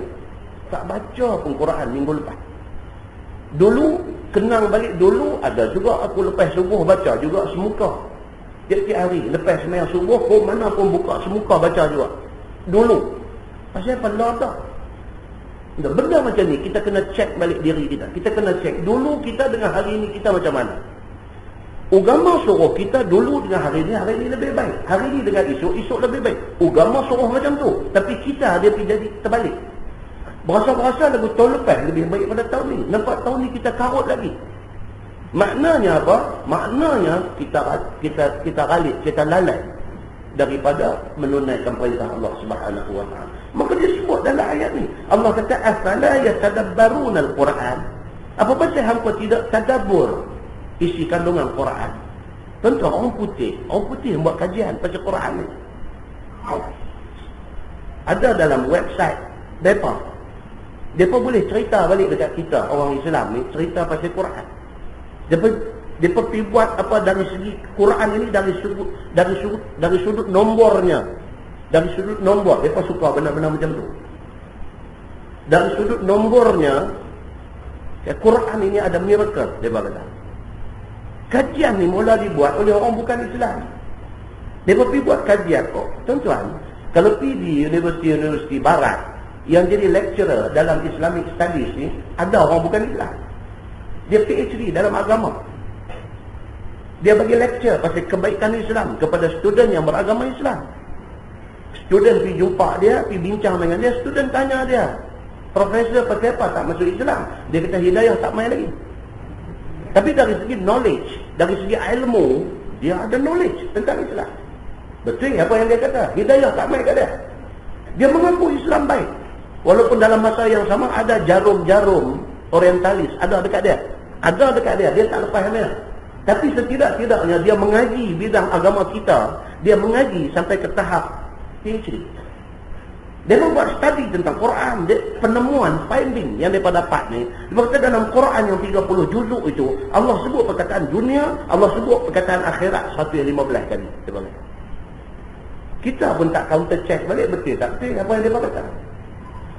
tak baca pun Quran minggu lepas. Dulu, kenang balik dulu, ada juga aku lepas subuh baca juga semuka. Tiap-tiap hari, lepas sembahyang subuh, pun mana pun buka semuka baca juga. Dulu. Pasal apa? Lah tak. Benda macam ni, kita kena cek balik diri kita. Kita kena cek dulu kita dengan hari ini kita macam mana. Agama suruh kita dulu dengan hari ini lebih baik. Hari ini dengan esok lebih baik. Agama suruh macam tu. Tapi kita dia pergi jadi terbalik. Berasa-berasa lagu tahun lepas lebih baik pada tahun ni. Nampak tahun ni kita karut lagi. Maknanya apa? Maknanya kita ralit, kita lalai daripada menunaikan perintah Allah Subhanahu wa ta'ala. Maka dia sebut dalam ayat ni. Allah kata afala yatadabbaruna al-Quran. Apa pasal hangpa tidak tadabbur isi kandungan Quran? Tentu orang putih yang buat kajian pasal Quran ni. Ada dalam website depa boleh cerita balik dekat kita orang Islam ni, cerita pasal Quran. Depa pergi buat apa dari segi Quran ini dari sudut nombornya. Dari sudut nombor, depa suka benda-benda macam tu. Dari sudut nombornya, Quran ini ada miracle, depa kata. Kajian ni mula dibuat oleh orang bukan Islam. Depa pergi buat kajian kok. Tuan-tuan, kalau pergi di universiti barat yang jadi lecturer dalam Islamic Studies ni, ada orang bukan Islam. Dia PhD dalam agama. Dia bagi lecture pasal kebaikan Islam kepada student yang beragama Islam. Student pergi jumpa dia, pergi bincang dengan dia, student tanya dia, Profesor pasal apa tak masuk Islam? Dia kata hidayah tak main lagi. Tapi dari segi knowledge, dari segi ilmu, dia ada knowledge tentang Islam. Betul apa yang dia kata? Hidayah tak main kat dia. Dia mengaku Islam baik. Walaupun dalam masa yang sama ada jarum-jarum orientalis ada dekat dia. Ada dekat dia, dia tak lepas dia. Tapi setidak-tidaknya dia mengaji bidang agama kita, dia mengaji sampai ke tahap PhD. Dia membuat study tentang Quran, penemuan, finding yang dia dapat ni. Dia kata dalam Quran yang 30 juzuk itu, Allah sebut perkataan dunia, Allah sebut perkataan akhirat 115 kali. Kita pun tak counter check balik, betul tak betul apa yang dia kata.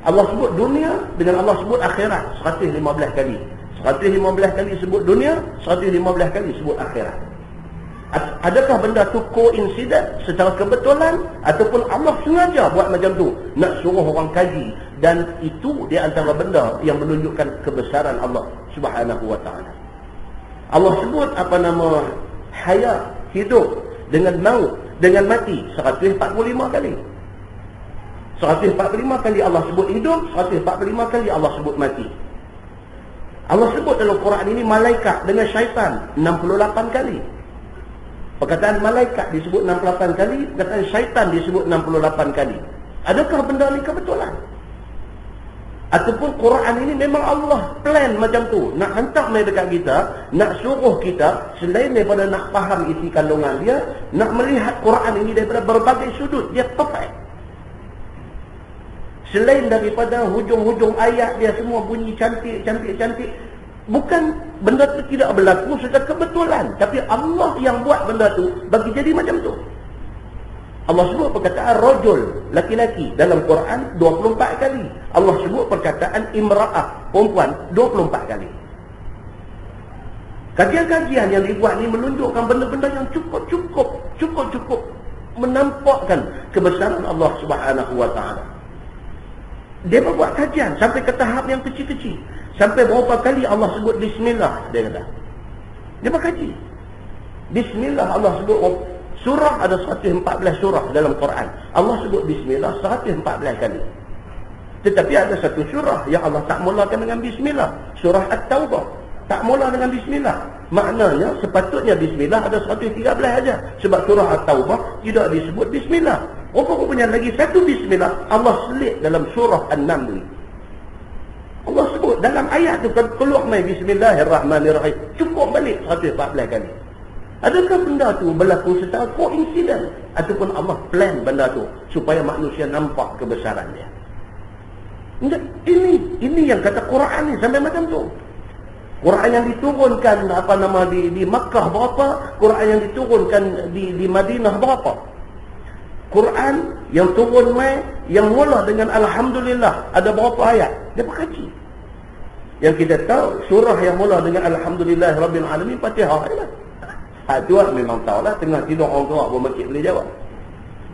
Allah sebut dunia dengan Allah sebut akhirat 115 kali. 115 kali sebut dunia, 115 kali sebut akhirat. Adakah benda tu koinsiden secara kebetulan ataupun Allah sengaja buat macam tu nak suruh orang kaji, dan itu di antara benda yang menunjukkan kebesaran Allah Subhanahu wa taala. Allah sebut apa nama hayat, hidup, dengan maut, dengan mati 145 kali. 145 kali Allah sebut hidup, 145 kali Allah sebut mati. Allah sebut dalam Quran ini malaikat dengan syaitan 68 kali. Perkataan malaikat disebut 68 kali, perkataan syaitan disebut 68 kali. Adakah benda ni kebetulan? Ataupun Quran ini memang Allah plan macam tu, nak hantar mai dekat kita, nak suruh kita selain daripada nak faham isi kandungan dia, nak melihat Quran ini daripada berbagai sudut, dia perfect. Selain daripada hujung-hujung ayat dia semua bunyi cantik. Bukan benda tu tidak berlaku secara kebetulan, tapi Allah yang buat benda tu bagi jadi macam tu. Allah sebut perkataan rajul, laki-laki, dalam Quran 24 kali. Allah sebut perkataan imra'ah, perempuan, 24 kali. Kajian-kajian yang dibuat ni menunjukkan benda-benda yang cukup menampakkan kebesaran Allah Subhanahu wa taala. Dia buat kajian sampai ke tahap yang kecil-kecil. Sampai berapa kali Allah sebut bismillah, dia kata. Dia berkaji. Bismillah Allah sebut, surah ada 114 surah dalam Quran. Allah sebut bismillah 114 kali. Tetapi ada satu surah yang Allah tak mulakan dengan bismillah. Surah At-Taubah. Tak mula dengan bismillah. Maknanya sepatutnya bismillah ada 113 saja. Sebab surah At-Taubah tidak disebut bismillah. Rupanya lagi satu bismillah Allah selit dalam surah An-Naml. Allah sebut dalam ayat tu keluar mai bismillahirrahmanirrahim. Cukup balik 114 kali. Adakah benda tu berlaku secara koinsiden ataupun Allah plan benda tu supaya manusia nampak kebesaran dia? Ini yang kata Quran ni sampai macam tu. Quran yang diturunkan di Makkah berapa? Quran yang diturunkan di Madinah berapa? Quran yang turun mai yang mula dengan alhamdulillah ada berapa ayat? Dia berkaji. Yang kita tahu surah yang mula dengan alhamdulillah rabbil alamin Fatihah lah. Itu memang tahulah, tengah tidur orang tua pun masjid boleh jawab.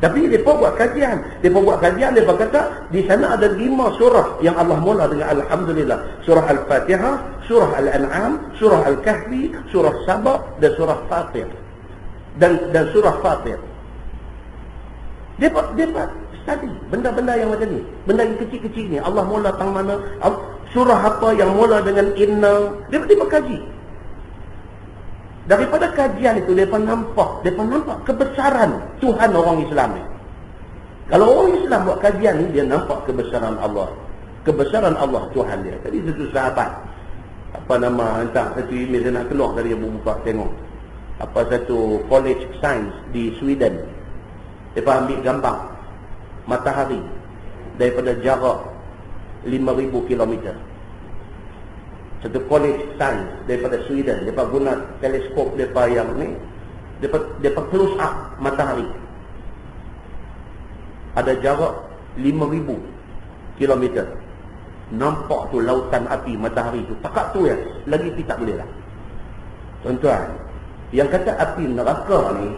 Tapi mereka buat kajian. Mereka kata di sana ada 5 surah yang Allah mula dengan alhamdulillah. Surah Al-Fatihah, surah Al-An'am, surah Al-Kahfi, surah Saba dan surah Fatir. Dan surah Fatir. Dia study benda-benda yang macam ni. Benda yang kecil-kecil ni. Allah mula tang mana? Surah apa yang mula dengan inna? Dia berkaji. Daripada kajian itu, mereka nampak kebesaran Tuhan orang Islam ni. Kalau orang Islam buat kajian ni, dia nampak kebesaran Allah. Kebesaran Allah Tuhan dia. Tadi satu sahabat, hantar satu email saya nak keluar tadi, yang buka tengok. Satu college science di Sweden. Mereka ambil gambar matahari daripada jarak 5,000 km. Satu college science daripada Sweden. Mereka guna teleskop mereka yang ni. Mereka close up matahari. Ada jarak 5,000 km. Nampak tu lautan api matahari tu. Takat tu ya. Lagi pergi tak boleh lah. Tuan-tuan, yang kata api neraka ni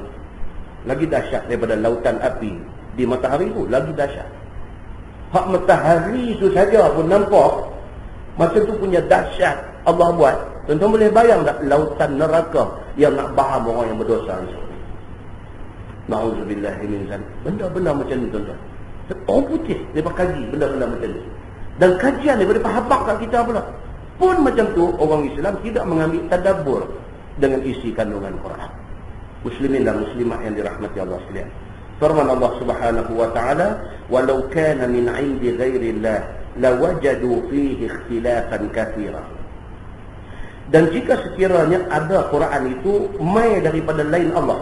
lagi dahsyat daripada lautan api di matahari tu. Lagi dahsyat. Hak matahari tu saja pun nampak. Masa tu punya dahsyat Allah buat. Tuan-tuan boleh bayang tak lautan neraka yang nak baham orang yang berdosa ni? Na'udzubillah min zalik. Benda-benda macam ni tuan-tuan. Orang putih dia kaji benda-benda macam ni. Dan kajian daripada pahabak kat kita pula. Pun macam tu orang Islam tidak mengambil tadabbur dengan isi kandungan Quran. Muslimin dan muslimat yang dirahmati Allah sekalian. Firman Allah Subhanahu wa taala, "Walau kana min 'indi ghairillah lawajadu fihi ikhtilafan katsira." Dan jika sekiranya ada Quran itu mai daripada lain Allah,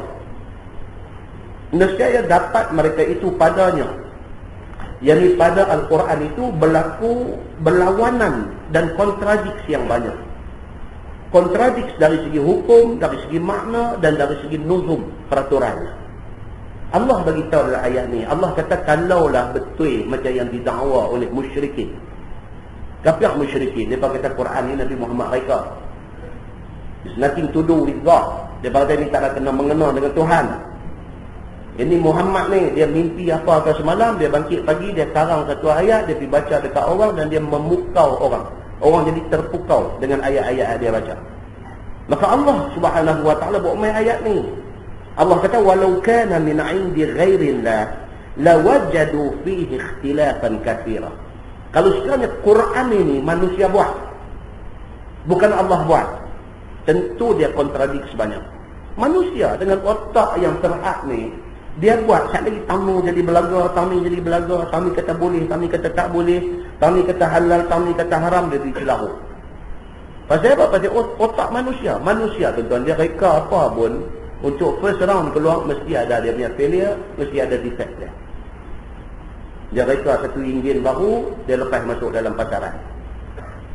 nescaya dapat mereka itu padanya, yakni pada Al-Quran itu berlaku berlawanan dan kontradiksi yang banyak. Kontradiksi dari segi hukum, dari segi makna dan dari segi nuzum, peraturan. Allah bagi tahu dalam ayat ni, Allah kata kalaulah betul macam yang didakwa oleh musyrikin. Kafir musyrikin, mereka kata Quran ni Nabi Muhammad reka. It's nothing to do with God. Dia kata ni tak ada kena mengena dengan Tuhan. Ini Muhammad ni, dia mimpi apa ke semalam, dia bangkit pagi, dia karang satu ayat, dia pergi baca dekat orang dan dia memukau orang. Orang jadi terpukau dengan ayat-ayat dia baca. Maka Allah Subhanahu wa taala buat main ayat ni. Allah kata walau kana min 'indi ghairillah lawajadu fihi ikhtilafan katsira. Kalau sekiranya Quran ini manusia buat, bukan Allah buat, tentu dia kontradik sebanyak. Manusia dengan otak yang terhad ni, dia buat sekali lagi tamu jadi belaga, tamu jadi belaga, tamu kata boleh, tamu kata tak boleh, tamu kata halal, tamu kata haram, dia dicelaru. Pasal apa? Pasal otak manusia. Manusia tuan-tuan, dia reka apa pun, untuk first round keluar, mesti ada dia punya failure, mesti ada defect dia. Dia reka satu enjin baru, dia lepas masuk dalam pasaran.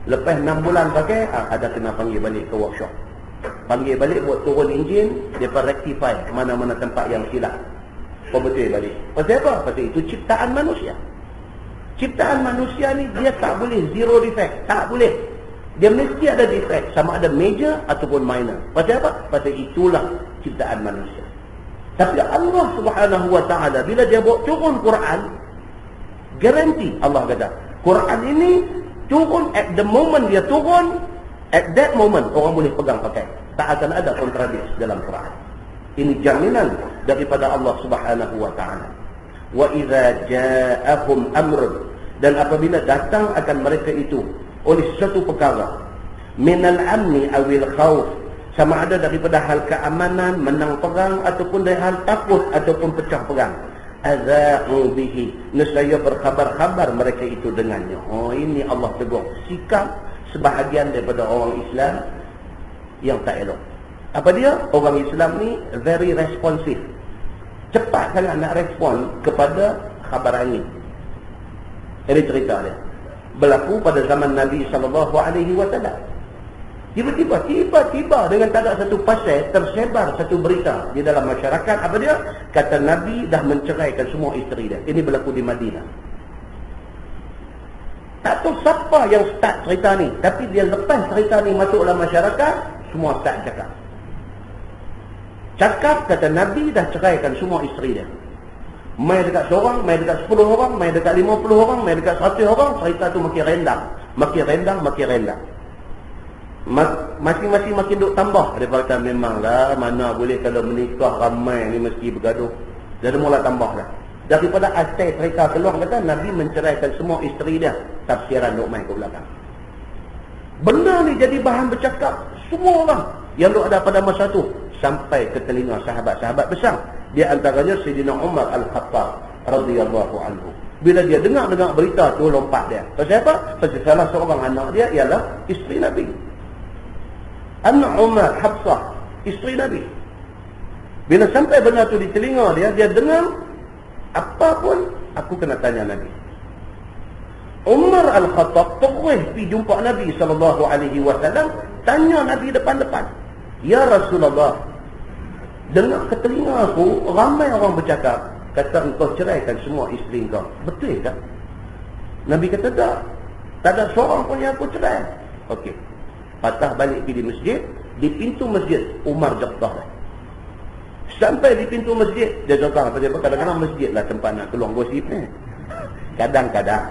Lepas 6 bulan pakai, ada kena panggil balik ke workshop. Panggil balik buat turun enjin, dia pun rectify mana-mana tempat yang silap. Perbetul balik. Pasal apa? Pasal itu ciptaan manusia. Ciptaan manusia ni dia tak boleh zero defect. Tak boleh. Dia mesti ada defect. Sama ada major ataupun minor. Pasal apa? Pasal itulah ciptaan manusia. Tapi Allah Subhanahu wa ta'ala bila dia buat turun Quran, garanti Allah kata, Quran ini turun at the moment dia turun, at that moment orang boleh pegang pakai. Tak akan ada kontradiksi dalam Quran. Ini jaminan daripada Allah Subhanahu wa taala. Wa idza ja'ahum amrun, dan apabila datang akan mereka itu oleh sesuatu perkara, minal amni awil khauf, sama ada daripada hal keamanan, menang perang, ataupun dari hal takut ataupun pecah perang, aza'u bihi, nescaya berkhabar-khabar mereka itu dengannya. Oh, ini Allah tegur sikap sebahagian daripada orang Islam yang tak elok. Apa dia? Orang Islam ni very responsive. Cepat sangat nak respon kepada khabar angin. Ini cerita dia. Berlaku pada zaman Nabi SAW. Tiba-tiba dengan tak ada satu pasal, tersebar satu berita di dalam masyarakat. Apa dia? Kata Nabi dah menceraikan semua isteri dia. Ini berlaku di Madinah. Tak tahu siapa yang start cerita ni, tapi dia lepas cerita ni masuk dalam masyarakat, semua start cakap kata Nabi dah ceraikan semua isteri dia. Mai dekat seorang, mai dekat 10 orang, mai dekat 50 orang, mai dekat 100 orang, cerita tu makin rendang. Masing-masing makin duk tambah. Dia kata memanglah, mana boleh kalau menikah ramai ni mesti bergaduh. Dia mula tambah dah. Daripada asal cerita keluar kata Nabi menceraikan semua isteri dia. Tafsiran duk main ke belakang. Benda ni jadi bahan bercakap semua orang yang duk ada pada masa tu, sampai ke telinga sahabat-sahabat besar. Di antaranya Sayyidina Umar Al-Khattab radhiyallahu anhu. Bila dia dengar berita tu, lompat dia. Pasal apa? Pasal salah seorang anak dia ialah isteri Nabi. Anak Umar Hafsah, isteri Nabi. Bila sampai benda tu di telinga dia, dia dengar apa pun, aku kena tanya Nabi. Umar Al-Khattab terus pergi jumpa Nabi SAW, tanya Nabi depan-depan. Ya Rasulullah, dengar ke telinga aku, ramai orang bercakap, kata engkau ceraikan semua isteri engkau. Betul tak? Nabi kata tak. Tak ada seorang pun yang aku cerai. Okey. Patah balik pergi di masjid. Di pintu masjid, Umar jatuh. Sampai di pintu masjid, dia jatuh. Kadang-kadang masjid lah tempat nak keluar gosip ni. Kadang-kadang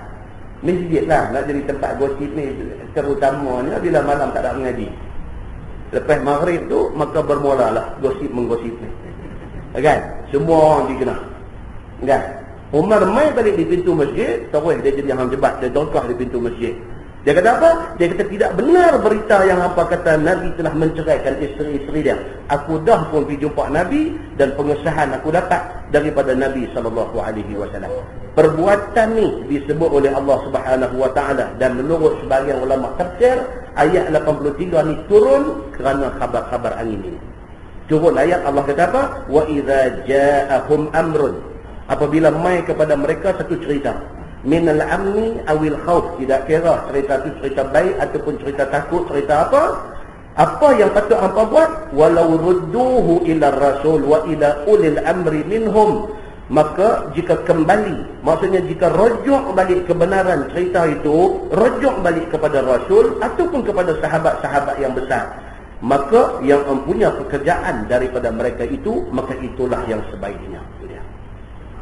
masjid lah nak jadi tempat gosip ni. Terutamanya bila malam tak ada mengaji. Lepas maghrib tu, maka bermulalah gosip-menggosip ni. Kan? Semua orang dikenal. Kan? Umar mai balik di pintu masjid, terus dia jadi hang jebat, dia dongkah di pintu masjid. Dia kata apa? Dia kata tidak benar berita yang apa kata Nabi telah menceraikan isteri-isteri dia. Aku dah pun pergi jumpa Nabi dan pengesahan aku dapat daripada Nabi SAW. Perbuatan ni disebut oleh Allah Subhanahu wa taala, dan menurut sebahagian ulama tafsir, ayat 83 ni turun kerana khabar-khabar angin ini. Turun ayat Allah kata apa? Wa idza ja'ahum amrun, apabila mai kepada mereka satu cerita, minal amni awil khauf, tidak kira cerita itu cerita baik ataupun cerita takut, cerita apa yang patut hangpa buat, walau rudduhu ila rasul wa ila ulil amri minhum, maka jika kembali, maksudnya jika rujuk balik kebenaran cerita itu, rujuk balik kepada rasul ataupun kepada sahabat-sahabat yang besar, maka yang mempunyai pekerjaan daripada mereka itu, maka itulah yang sebaiknya.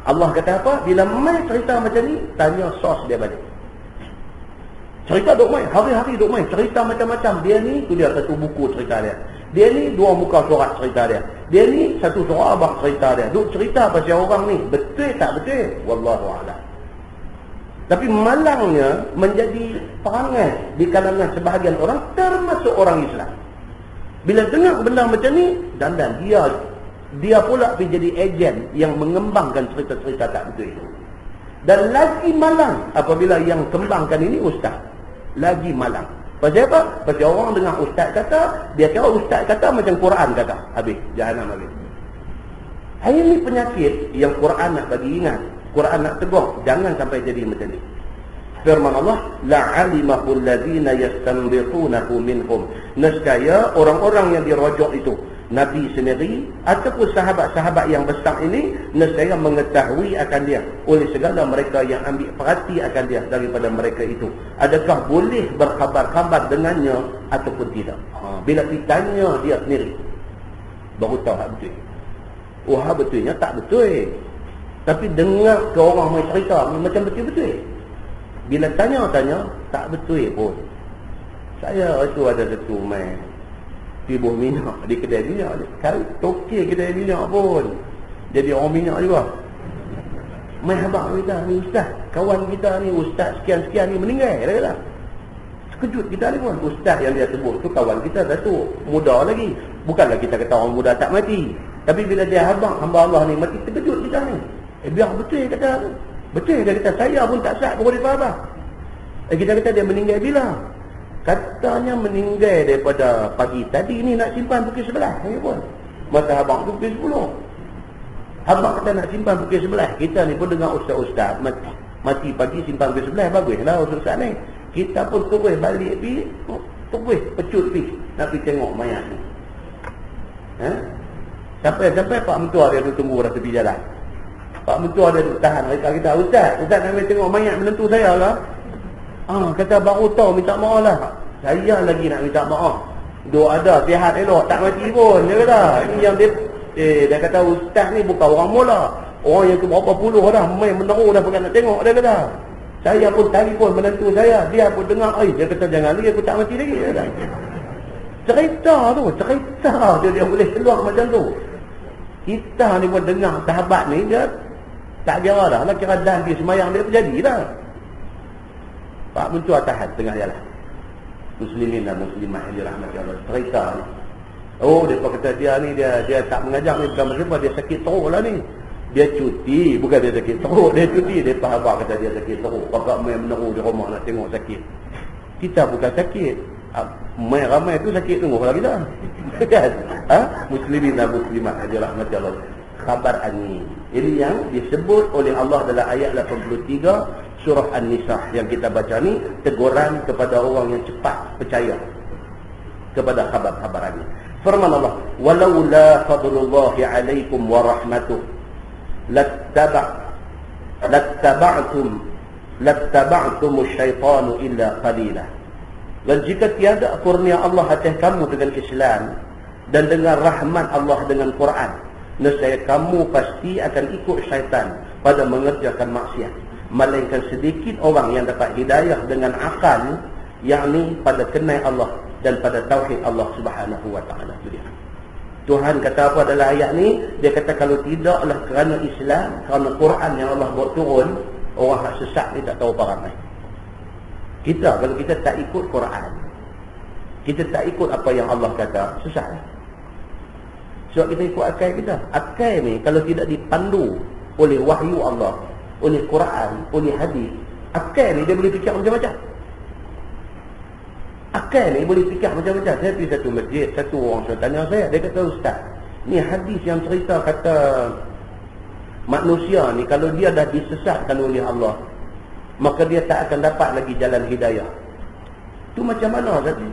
Allah kata apa? Bila main cerita macam ni, tanya sos dia balik. Cerita duk main, hari-hari duk main, cerita macam-macam. Dia ni, tu dia satu buku cerita dia. Dia ni 2 muka surat cerita dia. Dia ni satu surah abang cerita dia. Duk cerita pasal orang ni, betul tak betul? Wallahu a'lam. Tapi malangnya menjadi perangai di kalangan sebahagian orang, termasuk orang Islam. Bila dengar benda macam ni, dan dia pula pergi jadi ejen yang mengembangkan cerita-cerita tak betul itu. Dan lagi malang apabila yang kembangkan ini ustaz. Lagi malang. Pasal apa? Pasal orang dengar ustaz kata, dia kira ustaz kata macam Quran kata. Habis, jahanam habis. Ini penyakit yang Quran nak bagi ingat. Quran nak tegur, jangan sampai jadi macam ni. Firman Allah, la'alimahu alladhina yastanbitunahu minhum. Nescaya orang-orang yang dirojok itu, Nabi sendiri ataupun sahabat-sahabat yang besar ini, nescaya mengetahui akan dia oleh segala mereka yang ambil perhati akan dia daripada mereka itu. Adakah boleh berkhabar-khabar dengannya ataupun tidak? Bila ditanya dia sendiri, baru tahu hak betul. Oh, hak betulnya tak betul. Tapi dengar ke orang main cerita macam betul-betul. Bila tanya-tanya, tak betul pun. Saya itu ada satu main tibuh minyak di kedai minyak. Kalau tokey kedai minyak pun jadi orang minyak juga. Mai habaq kita ni ustaz, kawan kita ni ustaz sekian-sekian ni meninggal dia kata. Sekejut kita ni pun. Ustaz yang dia sebut tu kawan kita satu, muda lagi. Bukanlah kita kata orang muda tak mati. Tapi bila dia habaq hamba Allah ni mati, terkejut kita ni. Biar betul kata. Betul dia kata, saya pun tak syak baru dia faham. Kita kata dia meninggal bila? Katanya meninggal daripada pagi tadi ni nak simpan pukul 11. Ini pun. Masa abang tu pukul 10. Abang kata nak simpan pukul 11. Kita ni pun dengar ustaz-ustaz mati pagi simpan pukul 11. Baguslah ustaz ni. Kita pun terus balik pergi. Terus pecut pergi. Nak pergi tengok mayat ni. Sampai Pak Mentua dia tu tunggu dah tepi jalan. Pak Mentua dia duduk tahan mereka kita. Ustaz nak pergi tengok mayat menentu saya lah. Kata baru tahu minta maaf lah. Saya lagi nak minta maaf. Duk ada sihat elok tak mati pun. Dia kata ini yang dia kata ustaz ni bukan orang mula. Orang yang ke berapa puluh dah main meneru dah bukan nak tengok. Dia kata saya pun telefon menentu saya. Dia pun dengar. Dia kata jangan lagi aku tak mati lagi. Dia kata cerita dia boleh keluar macam tu. Kita ni pun dengar sahabat ni dia tak kira dah lah, kira dan dia semayang dia terjadi dah. Pak Mentua tahan tengah jalan. Muslimin dan muslimah yang dirahmati Allah. Cerita ni. Dia kata dia ni dia tak mengajar ni bukan sebab dia sakit teruk lah ni. Dia cuti, bukan dia sakit teruk, dia cuti. Dia sahabat kata dia sakit teruk. Kakak main meneru di rumah nak tengok sakit. Kita bukan sakit. Main ramai tu sakit tunggu lah kita. Kan? Muslimin dan muslimah yang dirahmati Allah. Khabar ani. Ini yang disebut oleh Allah dalam ayat 83 surah An-Nisa yang kita baca ni, teguran kepada orang yang cepat percaya kepada khabar-khabar ini. Firman Allah, "Walaula fadlullahi 'alaikum wa rahmatuh lattaba'tum asy-syaitana illa qalila." Dan jika tiada kurnia Allah atas kamu dengan Islam dan dengan rahmat Allah dengan Quran, nescaya kamu pasti akan ikut syaitan pada mengerjakan maksiat. Melainkan sedikit orang yang dapat hidayah dengan akal, yakni pada kenal Allah dan pada tauhid Allah Subhanahu wa taala. Tuhan kata apa dalam ayat ni? Dia kata kalau tidaklah kerana Islam, kerana Quran yang Allah buat turun, orang hak sesat ni tak tahu apa ramai. Kita kalau kita tak ikut Quran, kita tak ikut apa yang Allah kata, sesat. Sebab kita ikut akal kita. Akal ni kalau tidak dipandu oleh wahyu Allah, oleh Quran, oleh hadis, akal ni dia boleh fikir macam-macam. Akal ni boleh fikir macam-macam. Saya pergi satu masjid, satu orang tanya saya, dia kata ustaz, ni hadis yang cerita kata manusia ni kalau dia dah disesatkan oleh Allah, maka dia tak akan dapat lagi jalan hidayah. Tu macam mana tadi?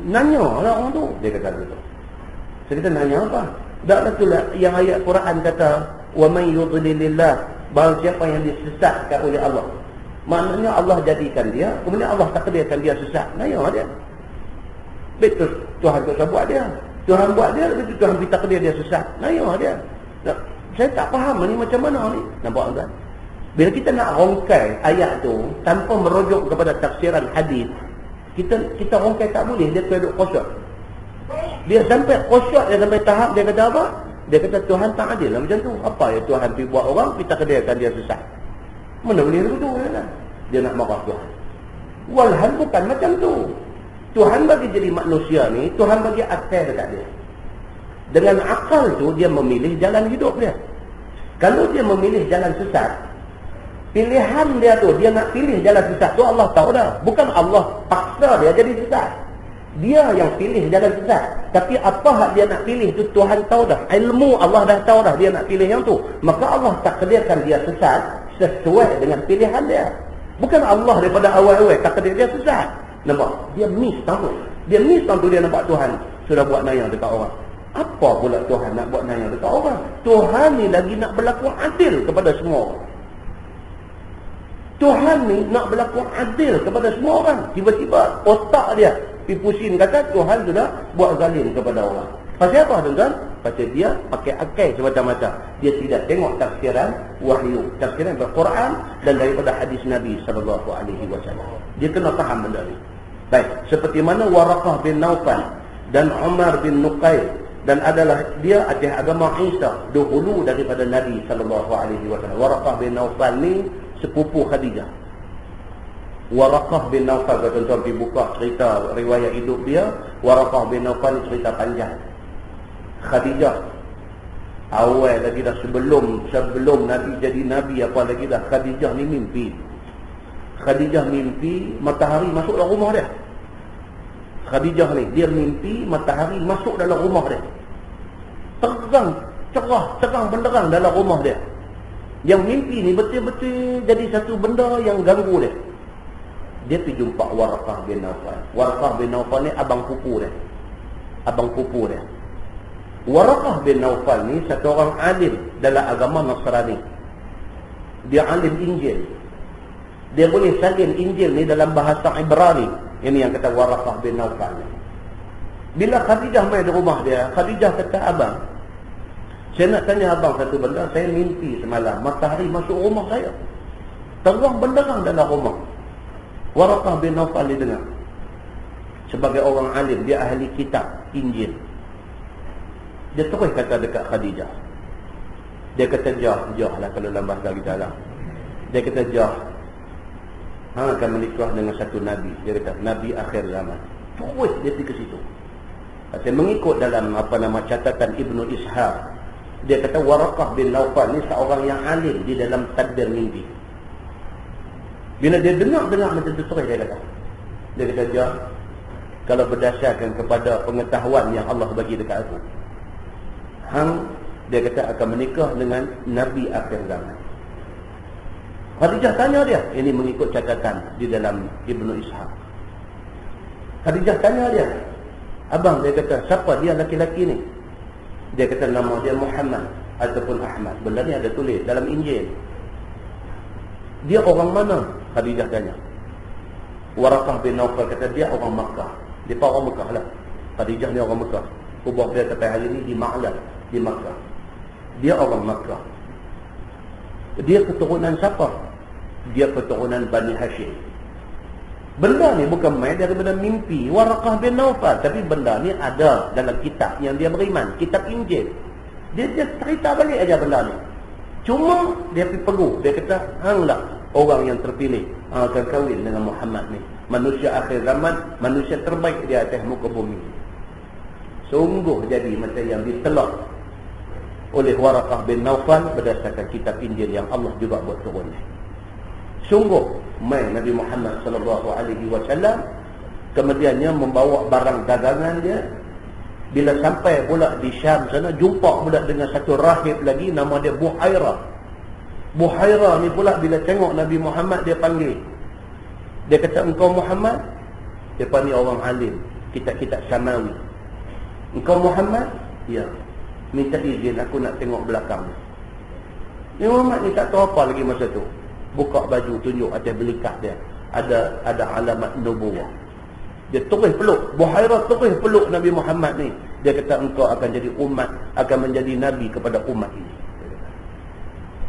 Nanya lah orang tu. Dia kata begitu. Saya kata nanya apa? Dah tu lah yang ayat Quran kata wa man yudlilillah, barang siapa yang disesatkan oleh Allah. Maknanya Allah jadikan dia, kemudian Allah takdirkan dia sesat. Nanya dia. Betul, Tuhan tak buat dia. Tuhan buat dia, betul Tuhan berita ke dia sesat. Naya dia. Saya tak faham ni macam mana ni. Nampak kan? Bila kita nak rongkai ayat tu tanpa merujuk kepada tafsiran hadis, kita rongkai tak boleh, dia duduk kosong. Dia sampai kosong, dia sampai tahap dia kata apa? Dia kata Tuhan tak adil lah macam tu. Apa ya Tuhan pergi buat orang, kita kedekan dia sesat. Mana boleh begitu kan? Dia nak marah Tuhan. Walhal bukan macam tu. Tuhan bagi jadi manusia ni, Tuhan bagi akal dekat dia. Dengan akal tu dia memilih jalan hidup dia. Kalau dia memilih jalan sesat, pilihan dia tu, dia nak pilih jalan sesat tu Allah tahu dah. Bukan Allah paksa dia jadi sesat. Dia yang pilih jalan sesat. Tapi apa hak dia nak pilih tu Tuhan tahu dah. Ilmu Allah dah tahu dah dia nak pilih yang tu. Maka Allah takdirkan dia sesat sesuai dengan pilihan dia. Bukan Allah daripada awal-awal takdir dia sesat. Nampak? Dia miss tahu. Dia miss tahu dia nampak Tuhan sudah buat naya dekat orang. Apa pula Tuhan nak buat naya dekat orang? Tuhan ni lagi nak berlaku adil kepada semua orang. Tuhan ni nak berlaku adil kepada semua orang. Tiba-tiba otak dia pergi pusing kata Tuhan sudah buat zalim kepada orang. Pasal apa tuan-tuan? Pasal dia pakai akal semata-mata. Dia tidak tengok tafsiran wahyu, tafsiran Al-Quran dan daripada hadis Nabi SAW. Dia kena faham benda ni. Baik, seperti mana Waraqah bin Naufal dan Umar bin Nuqail, dan adalah dia atas agama Isa dahulu daripada Nabi SAW. Waraqah bin Naufal ni sepupu Khadijah. Waraqah bin Naufal, kalau tuan-tuan pergi buka cerita riwayat hidup dia, Waraqah bin Naufal ni cerita panjang. Khadijah awal lagi dah sebelum Nabi jadi Nabi apa lagi dah, Khadijah ni mimpi. Khadijah mimpi matahari masuk dalam rumah dia. Khadijah ni dia mimpi matahari masuk dalam rumah dia. Terang benderang dalam rumah dia. Yang mimpi ni betul-betul jadi satu benda yang ganggu dia. Dia pergi jumpa Waraqah bin Naufal. Waraqah bin Naufal ni abang pupu dia. Waraqah bin Naufal ni satu orang alim dalam agama Nasrani. Dia alim Injil. Dia boleh salin Injil ni dalam bahasa Ibrani. Ini yang kata Waraqah bin Naufal ni. Bila Khadijah main di rumah dia, Khadijah kata, abang, saya nak tanya abang satu benda. Saya mimpi semalam matahari masuk rumah saya. Terang benderang dalam rumah. Waraqah bin Naufal ni dengar. Sebagai orang alim, dia ahli kitab Injil. Dia terus kata dekat Khadijah. Dia kata jah lah kalau dalam bahasa kita lah. Dia kata jah, hang akan menikah dengan satu Nabi. Dia kata Nabi akhir zaman. Terus dia pergi ke situ. Saya mengikut dalam catatan Ibnu Ishaq. Dia kata Waraqah bin Naufal ni seorang yang alim di dalam tadbir mimpi. Bila dia dengar macam tu terus dia kata jah, kalau berdasarkan kepada pengetahuan yang Allah bagi dekat aku, hang, dia kata akan menikah dengan Nabi akhir zaman. Khadijah tanya dia, ini mengikut catatan di dalam Ibnu Ishaq. Khadijah tanya dia, abang, dia kata siapa dia laki-laki ni? Dia kata nama dia Muhammad ataupun Ahmad. Benda ni ada tulis dalam Injil. Dia orang mana? Khadijah tanya. Waraqah bin Naufal kata dia orang Makkah. Dia orang Makkah lah. Khadijah ni orang Makkah. Kubur dia sampai hari ni di Ma'lab, di Makkah. Dia orang Makkah. Dia keturunan siapa? Dia keturunan Bani Hashim. Benda ni bukan main daripada mimpi Waraqah bin Naufal, tapi benda ni ada dalam kitab yang dia beriman, kitab Injil. Dia cerita balik aja benda ni. Cuma dia pergi peguh, dia kata hanglah orang yang terpilih akan kahwin dengan Muhammad ni, manusia akhir zaman, manusia terbaik di atas muka bumi. Sungguh jadi macam yang ditelak oleh Waraqah bin Naufal berdasarkan kitab Injil yang Allah juga buat turun. Sungguh mai Nabi Muhammad sallallahu alaihi wasallam kemudiannya membawa barang dagangan dia. Bila sampai pula di Syam sana, jumpa pula dengan satu rahib lagi nama dia Buhairah. Buhairah ni pula bila tengok Nabi Muhammad dia panggil. Dia kata, engkau Muhammad? Dia panggil orang alim, kitab-kitab Samawi. Engkau Muhammad? Ya. Minta izin aku nak tengok belakang. Ni Muhammad ni tak tahu apa lagi masa tu. Buka baju, tunjuk atas belikat dia. Ada alamat nubuwah. Dia terus peluk. Buhairah terus peluk Nabi Muhammad ni. Dia kata engkau akan jadi umat, akan menjadi Nabi kepada umat ini.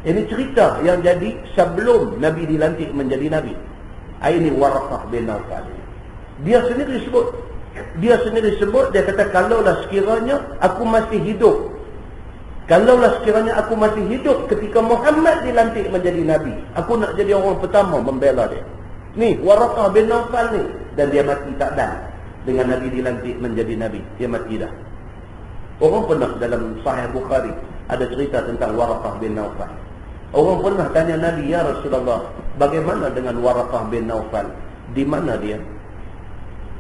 Ini cerita yang jadi sebelum Nabi dilantik menjadi Nabi. Ini Waraqah bin Nawfal. Dia sendiri sebut, dia kata kalaulah sekiranya aku masih hidup, ketika Muhammad dilantik menjadi Nabi, aku nak jadi orang pertama membela dia. Ni Waraqah bin Nawfal ni. Dan dia mati tak dah dengan Nabi dilantik menjadi Nabi. Dia mati dah. Orang pernah dalam Sahih Bukhari ada cerita tentang Waraqah bin Nawfal. Orang pernah tanya Nabi, ya Rasulullah, bagaimana dengan Waraqah bin Nawfal? Di mana dia?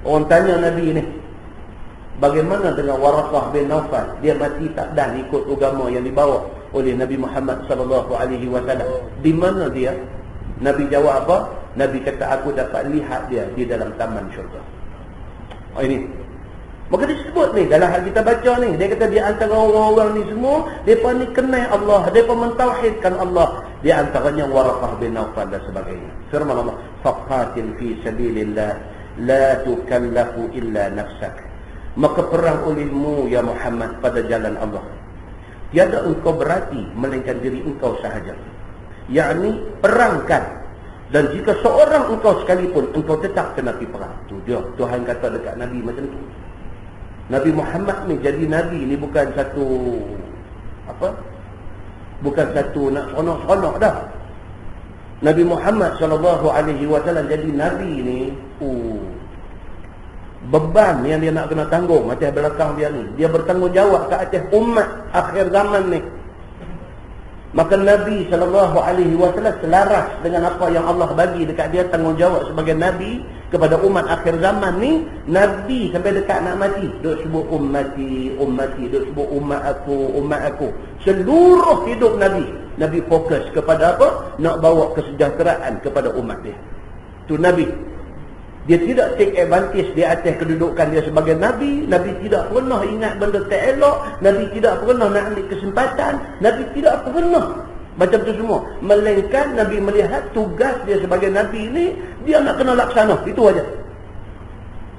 Orang tanya Nabi ni, bagaimana dengan Waraqah bin Nawfal? Dia mati tak dah ikut agama yang dibawa oleh Nabi Muhammad sallallahu alaihi wasallam. Di mana dia? Nabi jawab apa? Nabi kata aku dapat lihat dia di dalam taman syurga. Ini. Maka disebut ni dalam hal kita baca ni, dia kata di antara orang-orang ni semua, depa ni kenal Allah, depa mentauhidkan Allah. Di antaranya Waraqah bin Nawfal dan sebagainya. Firman Allah, faqatil fi sabilillah la tukallafu illa nafsak. Maka perang olehmu ya Muhammad pada jalan Allah. Tiada engkau berarti melainkan diri engkau sahaja. Yakni perangkan. Dan jika seorang engkau sekalipun, engkau tetap kena pergi perang. Tu dia Tuhan kata dekat Nabi macam tu. Nabi Muhammad ni jadi Nabi ni bukan satu bukan satu nak seronok-seronok dah. Nabi Muhammad SAW jadi Nabi ni, beban yang dia nak kena tanggung atas belakang dia ni. Dia bertanggungjawab ke atas umat akhir zaman ni. Maka Nabi SAW selaras dengan apa yang Allah bagi dekat dia tanggungjawab sebagai Nabi kepada umat akhir zaman ni. Nabi sampai dekat nak mati duk sebut ummati, ummati, duk sebut umat aku, umat aku. Seluruh hidup Nabi fokus kepada apa? Nak bawa kesejahteraan kepada umat dia. Tu Nabi. Dia tidak take advantage di atas kedudukan dia sebagai Nabi. Nabi tidak pernah ingat benda tak elok. Nabi tidak pernah nak ambil kesempatan. Nabi tidak pernah macam tu semua. Melainkan Nabi melihat tugas dia sebagai Nabi ni, dia nak kena laksana. Itu aja.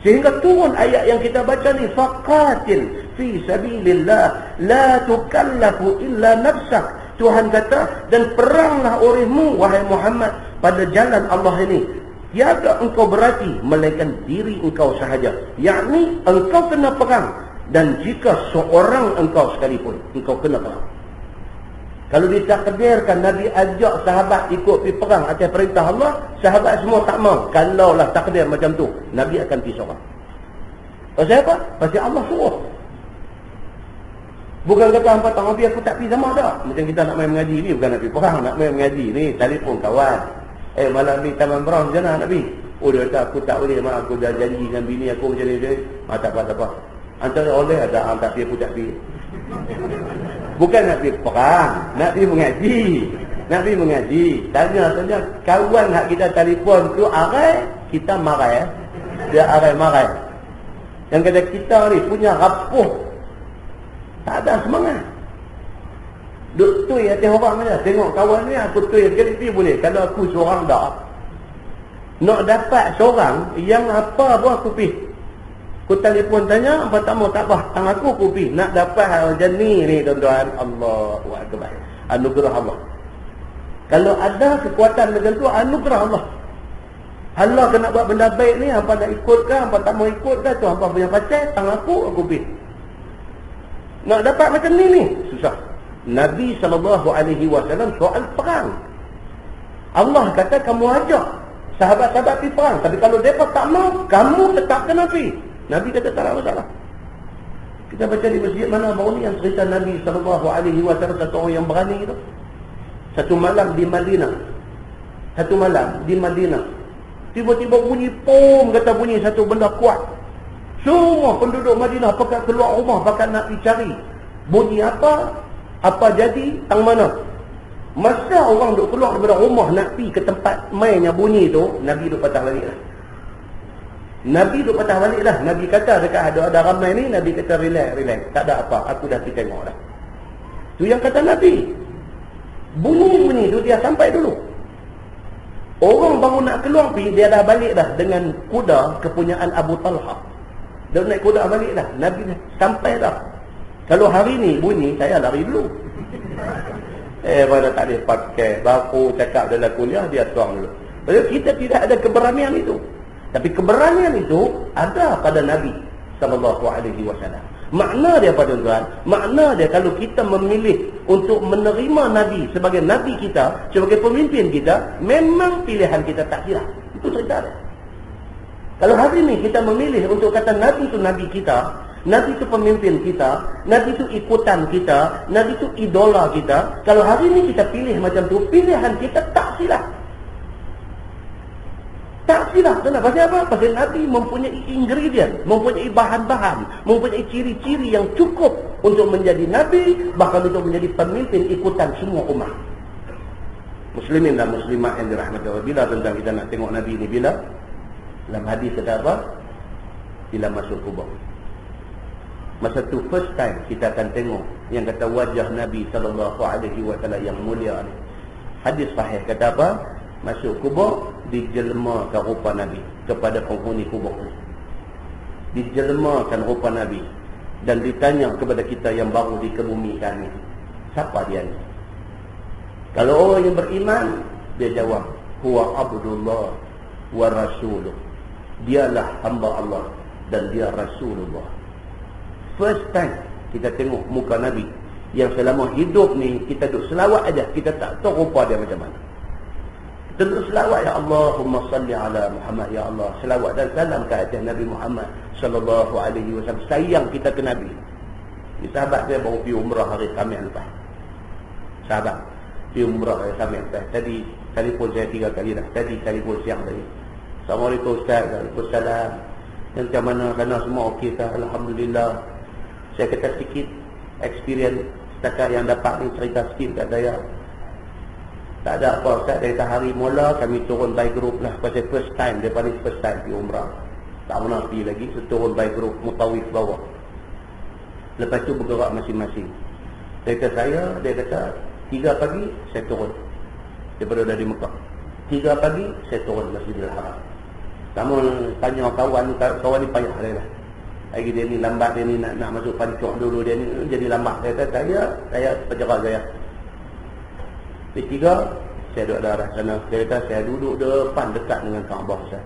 Sehingga turun ayat yang kita baca ni, faqatil fi sabilillah la tukallafu illa nafsak. Tuhan kata, dan peranglah olehmu wahai Muhammad pada jalan Allah ini. Tiada engkau berarti melainkan diri engkau sahaja. Yakni engkau kena perang. Dan jika seorang engkau sekalipun, engkau kena perang. Kalau ditakdirkan Nabi ajak sahabat ikut pergi perang atas perintah Allah, sahabat semua tak mau. Kalaulah takdir macam tu, Nabi akan pergi seorang. Pasal apa? Pasal Allah suruh. Bukan kata hampa tak mau pergi, aku tak pergi sama dah. Macam kita nak main mengaji ni, bukan nak pergi perang, nak main mengaji ni, telefon kawan. Malam ni taman berang macam mana nak pergi? Oh dia kata aku tak boleh, mak aku dah janji dengan bini aku macam ni. Tak apa. Antara oleh ada tak pergi, aku tak pergi. Bukan nak pergi perang, nak pergi mengaji. Tanya kawan hak kita telefon tu arai, kita marai. Dia arai marai. Yang kata kita ni punya rapuh, tak ada semangat. Duk tui atas orang saja. Tengok kawan ni aku tui sekali boleh. Kalau aku seorang dah nak dapat seorang yang apa pun aku pergi. Aku telefon tanya, apa tak mau tak apa. Tang aku pergi. Nak dapat macam ni tuan-tuan. Allahu Akbar. Anugerah Allah. Kalau ada kekuatan macam tu, anugerah Allah. Allah kena buat benda baik ni, apa nak ikut ke, apa tak mau ikut ke, tu apa punya pasal, tang aku pergi. Nak dapat macam ni susah. Nabi SAW soal perang. Allah kata kamu ajak sahabat-sahabat pergi perang. Tapi kalau mereka tak mau, kamu tetap kena pergi. Nabi kata tak ada masalah. Kita baca di masjid mana baru ni yang cerita Nabi SAW, satu orang yang berani itu. Satu malam di Madinah. Tiba-tiba bunyi pom, kata bunyi satu benda kuat. Semua penduduk Madinah pakat keluar rumah, pakat nak pergi cari. Bunyi apa jadi, tang mana. Masa orang duk keluar daripada rumah nak pergi ke tempat mainnya bunyi tu, Nabi duk patah balik lah. Nabi kata dekat ada ramai ni, Nabi kata relax. Tak ada apa, aku dah pergi tengok dah. Tu yang kata Nabi. Bunyi tu dia sampai dulu. Orang baru nak keluar pergi, dia dah balik dah dengan kuda kepunyaan Abu Talha. Dia naik kuda balik dah. Nabi dah sampai dah. Kalau hari ni bunyi, saya lari dulu. Mana tak boleh pakai. Baru cakap dalam kuliah, dia tuang dulu. Sebab kita tidak ada keberanian itu. Tapi keberanian itu ada pada Nabi SAW. Makna dia pada tuan, makna dia kalau kita memilih untuk menerima Nabi sebagai Nabi kita, sebagai pemimpin kita, memang pilihan kita tak silap. Itu cerita dia. Kalau hari ini kita memilih untuk kata Nabi itu Nabi kita, Nabi itu pemimpin kita, Nabi itu ikutan kita, Nabi itu idola kita, kalau hari ini kita pilih macam tu, pilihan kita tak silap. Tak silap. Kenapa? Pasal apa? Pasal Nabi mempunyai ingredient, mempunyai bahan-bahan, mempunyai ciri-ciri yang cukup untuk menjadi Nabi, bahkan untuk menjadi pemimpin ikutan semua umat. Muslimin dan muslimat yang dirahmati Allah. Bila tentang kita nak tengok Nabi ni? Bila? Dalam hadis kata apa? Bila masuk kubur. Masa tu first time kita akan tengok yang kata wajah Nabi SAW yang mulia ni. Hadis sahih kata apa? Masuk kubur, dijelmakan rupa Nabi kepada penghuni kubur. Dijelmakan rupa Nabi dan ditanya kepada kita yang baru dikebumikan ni, siapa dia ni? Kalau orang yang beriman, dia jawab, huwa abdullah wa rasuluh. Dialah hamba Allah dan dia Rasulullah. First time kita tengok muka Nabi yang selama hidup ni kita duduk selawat aja, kita tak tahu rupa dia macam mana. Kita duduk selawat, ya Allahumma salli ala Muhammad, ya Allah, selawat dan salam ke atas Nabi Muhammad sallallahu alaihi wasallam. Sayang kita ke Nabi. Ni sahabat saya baru pergi umrah hari Khamis lepas. Sahabat pergi umrah hari Khamis lepas. Tadi telefon saya 3 kali dah. Tadi telefon siang tadi. Assalamualaikum Ustaz. Waalaikumsalam. Yang macam mana sana semua okey tak? Alhamdulillah. Saya kata sikit experience setakat yang dapat ni, cerita sikit kat saya. Tak ada apa Ustaz, dari hari mula kami turun by group lah. Pasal first time, daripada first time pergi umrah. Tak pernah pergi lagi, so turun by group, mutawif bawah. Lepas tu bergerak masing-masing. Dia kata 3 pagi saya turun daripada dari Mekah. 3 pagi saya turun Masjidil Haram. Kamu tanya kawan ni payah dia lah. Lagi dia ni lambat, dia ni nak masuk pancok dulu, dia ni jadi lambat. Dia kata saya penjaga saya. Ketiga, saya duduk darah sana. Dia kata saya duduk depan dekat dengan Kaabah saya.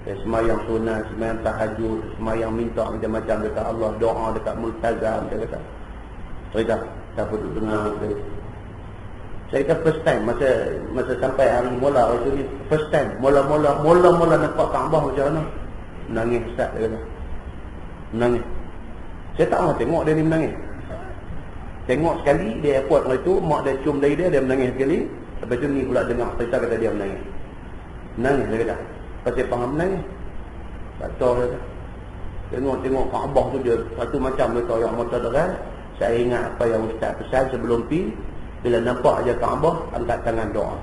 Saya semayang sunat, semayang tahajud, semayang minta macam-macam dekat Allah, doa dekat multazam. Dia kata cerita, saya duduk dengar dia. Saya kata first time masa sampai hari mula waktu ni, first time mula nampak Kaabah macam mana. Menangis Ustaz, dia kata. Menangis. Saya tak mahu tengok dia ni menangis. Tengok sekali di airport itu, mak dia cium dari dia menangis sekali. Lepas tu ni pula dengar cerita kata dia menangis. Menangis dia kata. Pasal faham menangis. Tak tahu dia kata. Tengok Kaabah tu dia satu macam dia tahu yang mata deras. Saya ingat apa yang Ustaz pesan sebelum pi. Bila nampak aja Kaabah, angkat tangan doa.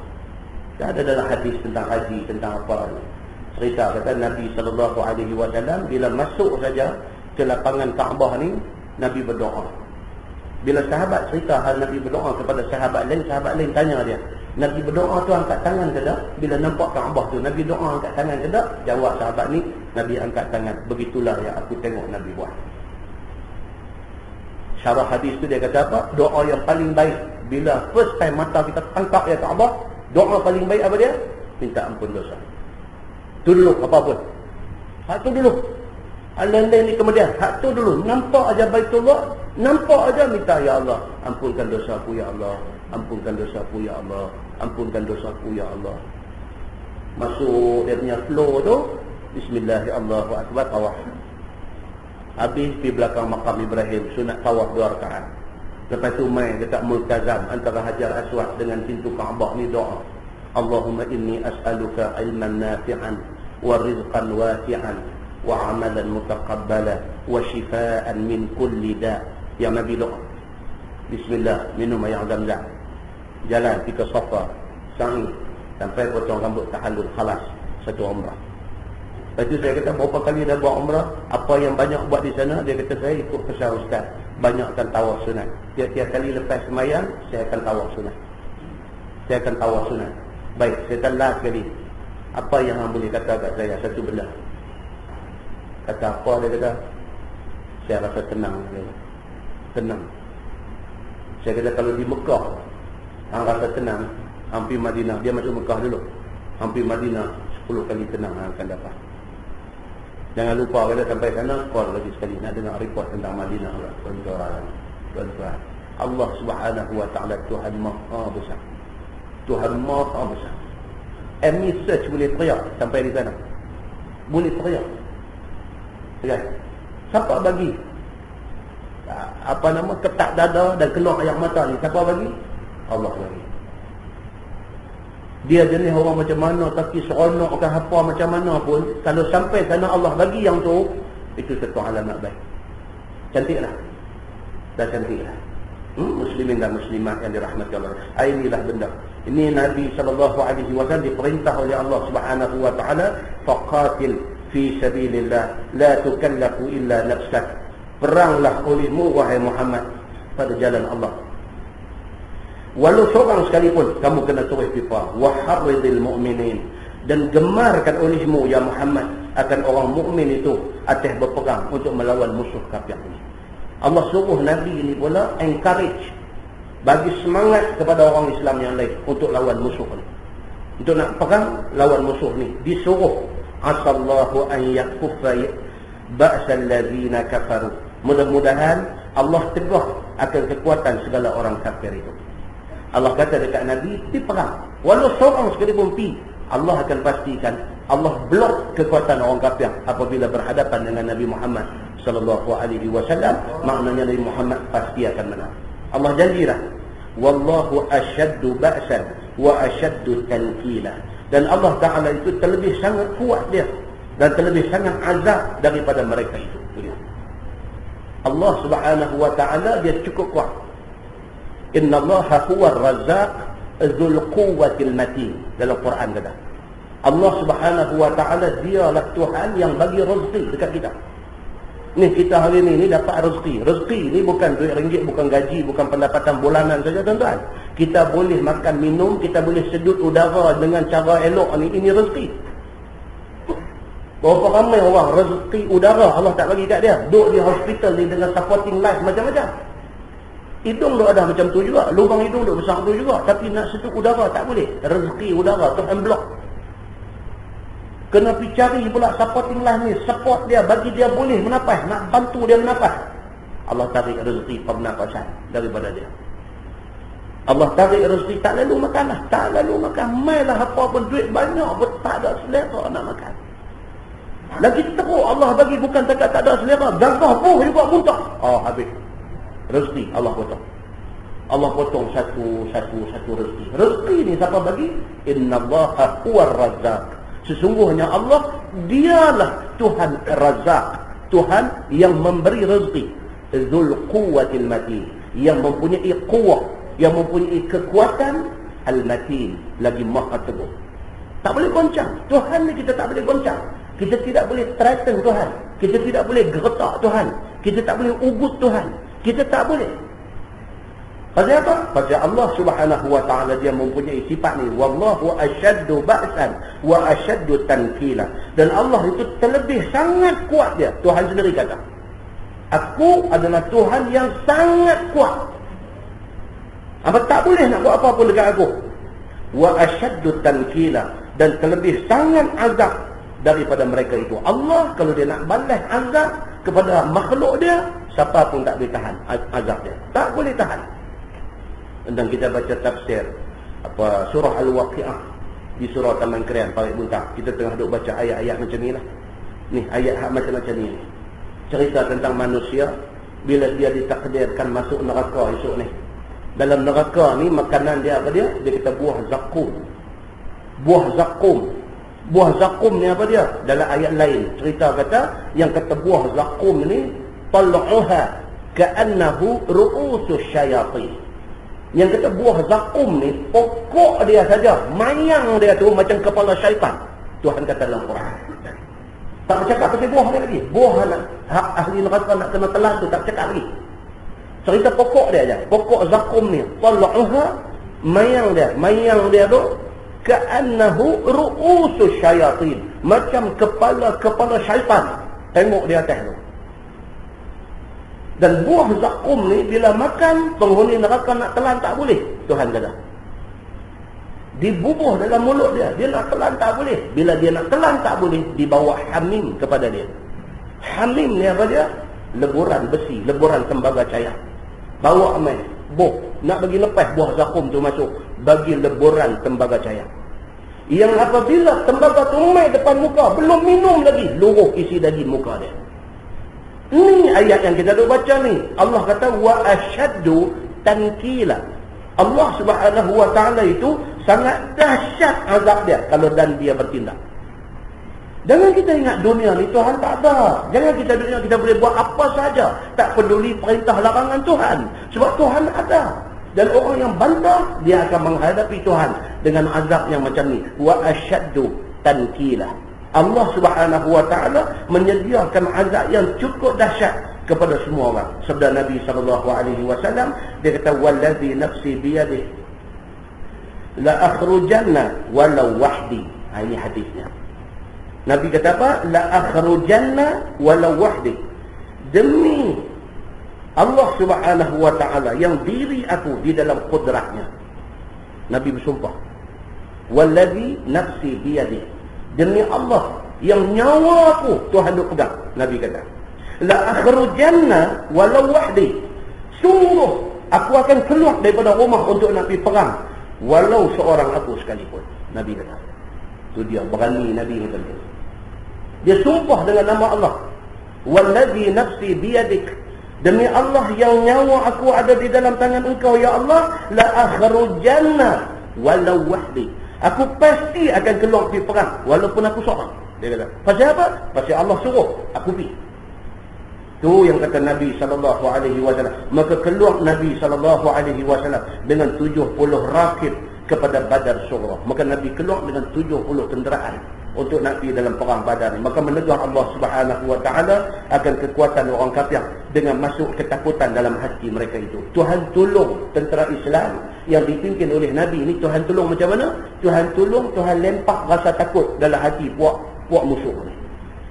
Tak ada dalam hadis tentang haji, tentang apa. Cerita kata Nabi SAW bila masuk saja ke lapangan Kaabah ni, Nabi berdoa. Bila sahabat cerita hal Nabi berdoa kepada sahabat lain tanya dia, Nabi berdoa tu angkat tangan ke tak? Bila nampak Kaabah tu, Nabi doa angkat tangan ke tak? Jawab sahabat ni, Nabi angkat tangan. Begitulah yang aku tengok Nabi buat. Syarah hadis tu dia kata apa? Doa yang paling baik bila first time mata kita tangkap ya Kaabah, doa paling baik apa dia? Minta ampun dosa. Tu dulu apa pun. Hak tu dulu. Lain-lain ni kemudian. Hak tu dulu. Nampak aja Baitullah, nampak aja minta, ya Allah, ampunkan dosaku ya Allah, ampunkan dosaku ya Allah, ampunkan dosaku ya Allah. Masuk dia punya flow tu, Bismillahirrahmanirrahim, tawaf. Habis di belakang makam Ibrahim, sunat tawaf 2 rakaat. Lepas tu main dekat multazam antara Hajar Aswad dengan pintu Kaabah ni doa. Allahumma inni as'aluka ilman nafi'an wa rizqan wasi'an wa amalan mutaqabbala wa shifaan min kulli da'. Yang Nabi doa. Bismillah, minum air Zam-Zam. Jalan pergi ke Safa, Sa'i, sampai potong rambut tahallul, khalas satu umrah. Lepas tu saya kata berapa kali dah buat umrah, apa yang banyak buat di sana? Dia kata saya ikut pesan Ustaz, banyakkan tawaf sunat. Tiap-tiap kali lepas semayang saya akan tawaf sunat. Saya akan tawaf sunat. Baik, saya last sekali. Apa yang hang boleh kata kat saya satu benda? Kata apa dia kata? Saya rasa tenang. Tenang. Saya kata kalau di Mekah hang rasa tenang, hampir Madinah, dia masuk Mekah dulu. Hampir Madinah 10 kali tenang hang akan dapat. Jangan lupa kalau sampai sana call lagi sekali nak dengar report tentang Madinah lah. Tuan-tuan. Allah Subhanahu wa taala Tuhan Maha Besar. Tuhan Maha Besar. Any search boleh teriak sampai di sana. Boleh teriak. Kan? Siapa bagi apa nama ketak dada dan keluar air mata ni? Siapa bagi? Allah bagi. Dia jenis orang macam mana, tapi seronok ke apa macam mana pun, kalau sampai sana Allah bagi yang tu, itu satu alamat baik. Cantiklah. Dah cantiklah. Muslimin dan muslimat yang dirahmati Allah. Inilah benda. Ini Nabi SAW diperintah oleh Allah Subhanahu wa taala, faqatil fi sabilillah la tukallafu illa nafsak. Peranglah olehmu wahai Muhammad pada jalan Allah. Walau seorang sekalipun kamu kena terus pipa. Wa harridil mu'minin, dan gemarkan olehmu ya Muhammad akan orang mukmin itu atas berperang untuk melawan musuh kafir ini. Allah suruh Nabi ini pula encourage, bagi semangat kepada orang Islam yang lain untuk lawan musuh ni. Untuk nak perang lawan musuh ni disuruh asallahu an yakuffa ba'sal ladzina kafaru. Mudah-mudahan Allah tegah akan kekuatan segala orang kafir itu. Allah kata dekat Nabi, pergi perang. Walau seorang sekalipun pergi, Allah akan pastikan, Allah blok kekuatan orang kafir apabila berhadapan dengan Nabi Muhammad sallallahu alaihi wasallam. Maknanya Nabi Muhammad pasti akan menang. Allah janjilah, wallahu asyaddu ba'san wa asyaddu tankila. Dan Allah Ta'ala itu terlebih sangat kuat dia dan terlebih sangat azab daripada mereka itu. Allah Subhanahu wa taala dia cukup kuat. Inna Allaha huwa ar-razzaq dzul quwwatil matin. Dalam Quran kata, Allah Subhanahu wa taala dialah Tuhan yang bagi rezeki dekat kita. Ni kita hari ni dapat rezeki. Rezeki ni bukan duit ringgit, bukan gaji, bukan pendapatan bulanan saja tuan-tuan. Kita boleh makan minum, kita boleh sedut udara dengan cara elok ni, ini rezeki. Berapa ramai orang rezeki udara Allah tak bagi kat dia. Duduk di hospital ni dengan supporting life macam-macam. Hidung duk ada macam tu juga, lubang hidung duk besar tu juga, tapi nak sedut udara tak boleh. Rezeki udara Tuhan blok. Kena pergi cari pula supporting life ni, support dia, bagi dia boleh menafas, nak bantu dia menafas. Allah tarik rezeki pernafasan daripada dia. Allah tarik rezeki, tak lalu makan lah, tak lalu makan. Mailah apa pun duit banyak pun tak ada selera nak makan. Lagi teruk Allah bagi, bukan takat tak ada selera, gagah pun juga muntah. Oh habis. Rezeki Allah potong. Allah potong satu rezeki. Rezeki ni siapa bagi? Innallaha huwar razzaq. Sesungguhnya Allah dialah Tuhan Razzaq, Tuhan yang memberi rezeki. Dzul quwwatil matin, yang mempunyai kuwah, yang mempunyai kekuatan, al-matin, lagi maha teguh. Tak boleh goncang. Tuhan ni kita tak boleh goncang. Kita tidak boleh threaten Tuhan. Kita tidak boleh geretak Tuhan. Kita tak boleh ugut Tuhan. Kita tak boleh. Pasal apa? Pasal Allah Subhanahu wa taala dia mempunyai sifat ni, wallahu asyaddu ba'san wa asyaddu tankila. Dan Allah itu terlebih sangat kuat dia. Tuhan sendiri kata, aku adalah Tuhan yang sangat kuat. Apa tak boleh nak buat apa pun dekat aku. Wa asyaddu tankila, dan terlebih sangat azab daripada mereka itu. Allah kalau dia nak balas azab kepada makhluk dia, siapa pun tak boleh tahan azab dia. Tak boleh tahan. Dan kita baca tafsir surah Al-Waqi'ah di surah Taman Kerian Parit Buntang. Kita tengah duk baca ayat-ayat macam ni lah. Ni ayat macam ni. Cerita tentang manusia bila dia ditakdirkan masuk neraka esok ni. Dalam neraka ni makanan dia apa dia? Dia kata buah zakum. Buah zakum. Buah zakum ni apa dia? Dalam ayat lain cerita kata, yang kata buah zakum ni tal'uha ka'annahu ru'usus syayatin. Yang kata buah zakum ni, pokok dia saja, mayang dia tu macam kepala syaitan. Tuhan kata dalam Quran. Tak bercakap pasal buah dia lagi. Buah nak ahli neraka nak kena telan tu tak bercakap lagi. Cerita pokok dia aja. Pokok zakum ni, tal'uha, mayang dia tu ka'annahu ru'usus syayatin, macam kepala syaitan. Tengok di atas tu. Dan buah zakum ni bila makan, penghuni neraka nak telan tak boleh, Tuhan kata. Dibubuh dalam mulut dia, dia nak telan tak boleh. Bila dia nak telan tak boleh, dibawa hamim kepada dia. Hamim ni apa dia? Leburan besi, leburan tembaga cair. Bawa main, nak bagi lepas buah zakum tu masuk, bagi leburan tembaga cair. Yang apabila tembaga tu main depan muka, belum minum lagi, luruh isi daging muka dia. Ini ayat yang kita dah baca ni. Allah kata wa asyaddu tankila. Allah Subhanahu wa taala itu sangat dahsyat azab dia kalau dan dia bertindak. Jangan kita ingat dunia ni Tuhan tak ada. Jangan kita dunia kita boleh buat apa saja, tak peduli perintah larangan Tuhan. Sebab Tuhan ada. Dan orang yang bantah, dia akan menghadapi Tuhan dengan azab yang macam ni. Wa asyaddu tankila. Allah Subhanahu wa taala menyediakan azab yang cukup dahsyat kepada semua orang. Sabda Nabi sallallahu alaihi wasallam, dia kata wallazi nafsi biyadihi la akhrujanna walau wahdi. Ini hadisnya. Nabi kata apa? La akhrujanna walau wahdi. Demi Allah Subhanahu wa taala yang diri aku di dalam kudratnya. Nabi bersumpah. Wallazi nafsi biyadihi, demi Allah yang nyawa aku Tuhan duk pegang. Nabi kata la akhrujanna walau wahdi, sungguh aku akan keluar daripada rumah untuk nak pergi perang walau seorang aku sekalipun. Nabi kata. Itu dia berani Nabi kata. Dia sumpah dengan nama Allah. Wallazi nafsi biyadik, demi Allah yang nyawa aku ada di dalam tangan engkau ya Allah, la akhrujanna walau wahdi, aku pasti akan keluar pergi perang walaupun aku seorang. Dia kata. Pasal apa? Pasal Allah suruh aku pergi. Tu yang kata Nabi sallallahu alaihi wasallam. Maka keluar Nabi sallallahu alaihi wasallam dengan 70 rakib kepada Badar Sughra. Maka Nabi keluar dengan 70 kenderaan untuk nak pergi dalam perang Badar ni. Maka menegur Allah Subhanahu wa taala akan kekuatan orang kafir dengan masuk ketakutan dalam hati mereka itu. Tuhan tolong tentera Islam yang dipimpin oleh Nabi ni. Tuhan tolong macam mana? Tuhan tolong, Tuhan lempak rasa takut dalam hati puak musuh ni.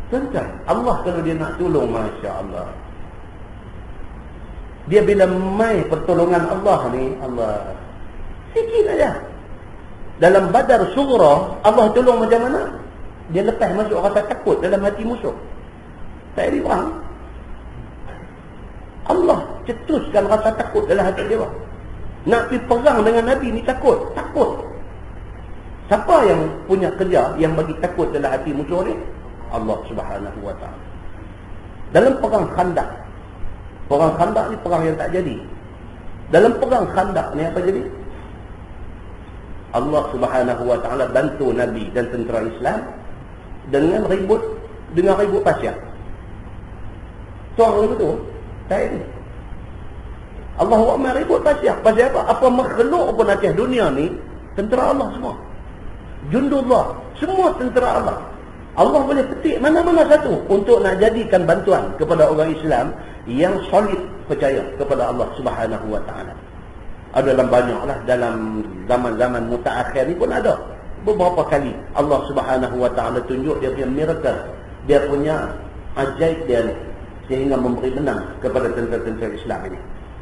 Tuan-tuan, Allah kalau dia nak tolong, Masya Allah, dia bila mai pertolongan Allah ni, Allah sikit aja. Dalam Badar Sughra, Allah tolong macam mana? Dia lepas masuk rasa takut dalam hati musuh. Tak ada perang. Allah cetuskan rasa takut dalam hati dia. Nak pergi perang dengan Nabi ni takut. Siapa yang punya kerja yang bagi takut dalam hati musuh ni? Allah Subhanahu wa taala. Dalam perang Khandaq. Perang Khandaq ni perang yang tak jadi. Dalam perang Khandaq ni apa jadi? Allah Subhanahu wa taala bantu Nabi dan tentera Islam dengan ribut pasir. Tuan betul? Tak ini. Allah Akbar ribut pasir. Pasal apa? Apa makhluk pun atas dunia ni tentera Allah semua. Jundullah, semua tentera Allah. Allah boleh petik mana-mana satu untuk nak jadikan bantuan kepada orang Islam yang solid percaya kepada Allah Subhanahu wa taala. Ada dalam banyaklah dalam zaman-zaman mutaakhir ni pun ada. Beberapa kali Allah Subhanahu wa taala tunjuk dia punya miracle, dia punya ajaib dia ni sehingga memberi menang kepada tentera-tentera Islam ini.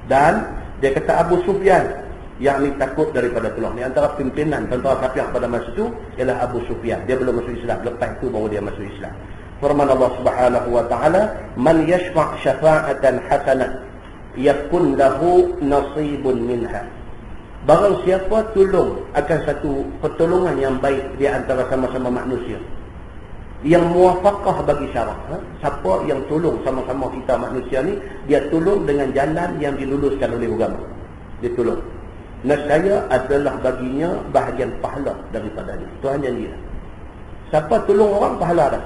Dan dia kata Abu Sufyan yang ni takut daripada keluar ni, antara pimpinan tentera kafir pada masa itu ialah Abu Sufyan. Dia belum masuk Islam, lepas itu baru dia masuk Islam. Firman Allah Subhanahu wa taala, "Man yashfa' syafa'atan hasanah yakun lahu nasibun minha." Barang siapa tolong akan satu pertolongan yang baik di antara sama-sama manusia yang muwafaqah bagi syarak. Siapa yang tolong sama-sama kita manusia ni, dia tolong dengan jalan yang diluluskan oleh agama. Dia tolong. Nescaya adalah baginya bahagian pahala daripadanya. Tuhan janji. Siapa tolong orang, pahala dah.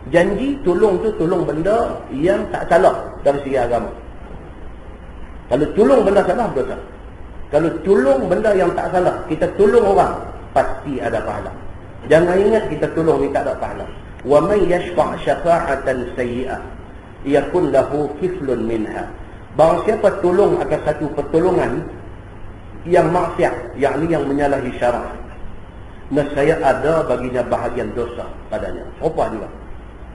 Janji tolong tu tolong benda yang tak salah dari segi agama. Kalau tolong benda salah, berdosa. Kalau tolong benda yang tak salah, kita tolong orang, pasti ada pahala. Jangan ingat kita tolong ni tak ada pahala. Wa may yashfa' syafa'atan sayyi'ah yakun lahu kiflun minha. Barang siapa tolong akan satu pertolongan yang maksiat, yakni yang menyalahi syarak, Nescaya ada baginya bahagian dosa padanya. Serupa juga.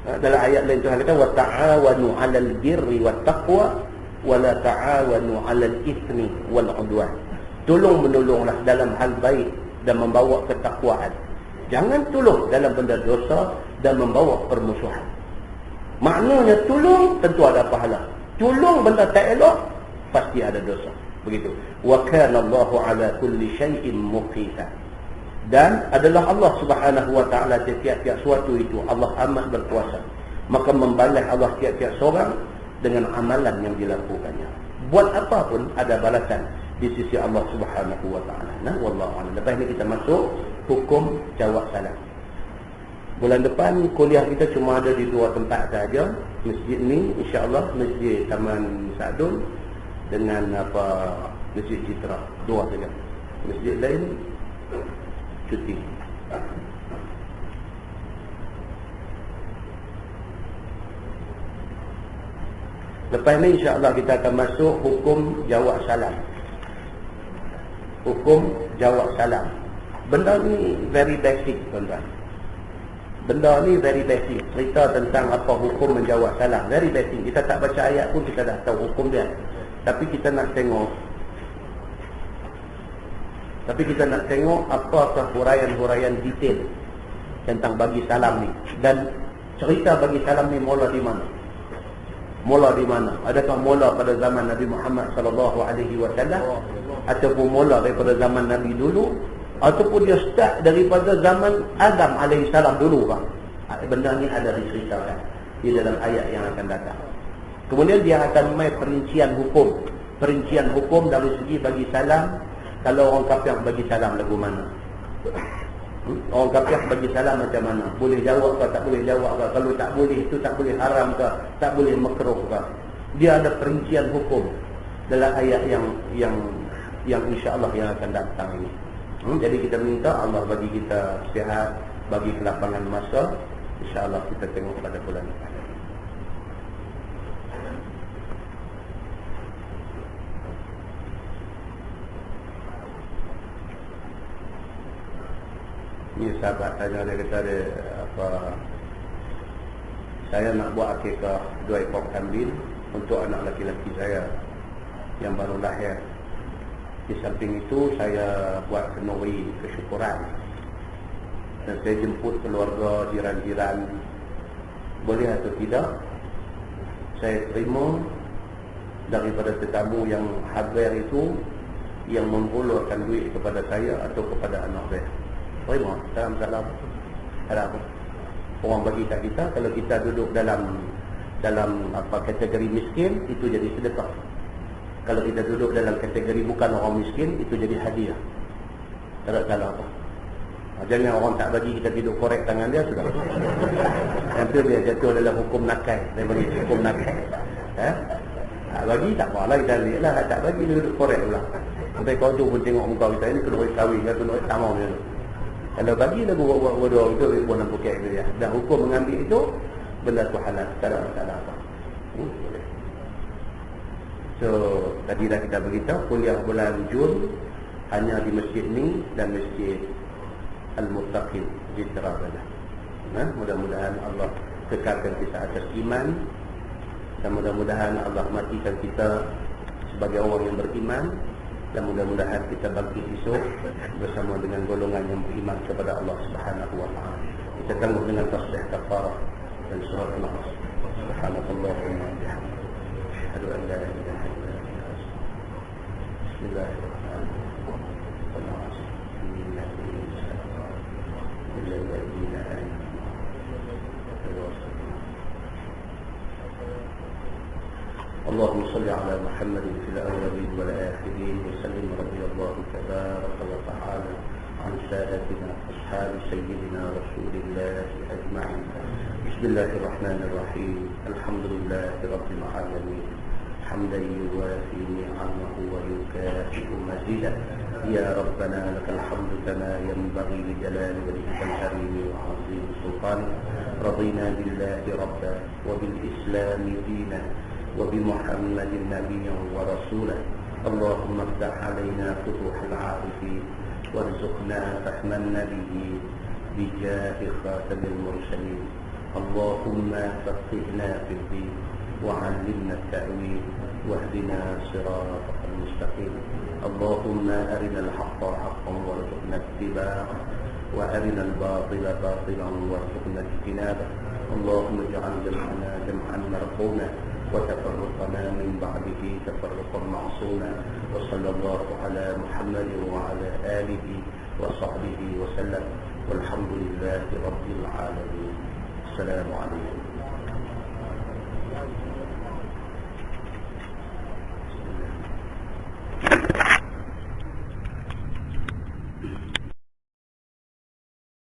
Dalam ayat lain Tuhan kata wa ta'awanu 'alal birri wat taqwa wa la ta'awanu 'alal itsmi wal 'udwan. Tolong menolonglah dalam hal baik dan membawa ketakwaan. Jangan tolong dalam benda dosa dan membawa permusuhan. Maknanya tolong tentu ada pahala. Tolong benda tak elok pasti ada dosa. Begitu. Wa kana Allahu 'ala kulli syai'in muqita. Dan adalah Allah Subhanahu wa taala tiap-tiap suatu itu Allah amat berkuasa. Maka membalas Allah tiap-tiap seorang dengan amalan yang dilakukannya. Buat apa pun ada balasan di sisi Allah Subhanahu wa taala. Nah, wallahu a'lam. Lepas ni kita masuk hukum jawab salam. Bulan depan kuliah kita cuma ada di 2 tempat saja. Masjid ni insya-Allah Masjid Taman Sa'dun dengan Masjid Citra. 2 saja. Masjid lain cuti. Lepas ni insya-Allah kita akan masuk hukum jawab salam. Hukum jawab salam. Benda ni very basic, tuan-tuan. Benda ni very basic. Cerita tentang apa hukum menjawab salam. Very basic. Kita tak baca ayat pun kita dah tahu hukum dia. Tapi kita nak tengok apakah huraian-huraian detail tentang bagi salam ni. Dan cerita bagi salam ni mula di mana? Mula di mana? Adakah mula pada zaman Nabi Muhammad SAW ataupun mula daripada zaman Nabi dulu, ataupun dia start daripada zaman Adam AS dulu kan? Benda ni ada diceritakan di dalam ayat yang akan datang. Kemudian dia akan main perincian hukum dari segi bagi salam. Kalau orang kafir bagi salam lagu mana? Orang kafir bagi salam macam mana? Boleh jawab ke tak boleh jawab ke? Kalau tak boleh itu tak boleh haram ke? Tak boleh makruh ke? Dia ada perincian hukum dalam ayat yang insya-Allah yang akan datang ini. Jadi kita minta Allah bagi kita sihat, bagi kelapangan masa. InsyaAllah kita tengok pada bulan depan. Ni sahabat tanya, dia kata saya nak buat akikah 2 ekor kambing untuk anak laki-laki saya yang baru lahir. Di samping itu saya buat kenduri kesyukuran dan saya jemput keluarga, jiran-jiran. Boleh atau tidak saya terima daripada tetamu yang hadir itu yang menghulurkan duit kepada saya atau kepada anak saya? Terima, dalam apa? Orang bagi kat kita, kalau kita duduk dalam kategori miskin, itu jadi sedekah. Kalau kita duduk dalam kategori bukan orang miskin, itu jadi hadiah. Tak ada salah apa. Jangan orang tak bagi kita duduk korek tangan dia, sudah. Nanti dia jatuh dalam hukum nakai. Dia bagi hukum nakai. Tak bagi, tak apa lah, kita lihat lah. Tak bagi, dia duduk korek pula. Sampai kau tu pun tengok muka kita ini, kena duit kahwin, kena duit tamau dia. Kalau bagi lagu buat itu bukan bukan dia. Dan hukum mengambil itu benda tu halal, tak ada masalah apa. So tadi dah kita beritahu kuliah bulan Jun hanya di masjid ni dan masjid Al-Muttaqin Citra saja. Mudah-mudahan Allah kekalkan kita atas iman dan mudah-mudahan Allah matikan kita sebagai orang yang beriman. Dan mudah-mudahan kita bangkit esok bersama dengan golongan yang beriman kepada Allah Subhanahu wa taala. Kita tangguh dengan tasbih kafarah dan surah An-Nas. Subhanallahumma wa bihamdihi. Asyhadu an la ilaha illa anta. Bismillahirrahmanirrahim. اللهم صل على محمد في الأولين والآخرين وسلم رضي الله تبارك وتعالى عن سادتنا أصحاب سيدنا رسول الله أجمعين. بسم الله الرحمن الرحيم. الحمد لله رب العالمين حمدا يوافي نعمه ويكافئ مزيدا. يا ربنا لك الحمد كما ينبغي لجلال وجهك الكريم وعظيم سلطانك. رضينا بالله ربا وبالإسلام دينا وبمحمد نبيا ورسولا. اللهم افتح علينا فتوح العارفين وارزقنا فهم النبي بجاه خاتم المرسلين. اللهم فقهنا في الدين وعلمنا التأويل واهدنا صراطك المستقيم. اللهم أرنا الحق حقا وارزقنا اتباعه وأرنا الباطل باطلا وارزقنا اجتنابه. اللهم اجعل جمعنا جمعا مرحوما وتفرقنا من بعده تفرقا معصوما. وصلى الله على محمد وعلى آله وصحبه وسلم والحمد لله رب العالمين. السلام عليكم.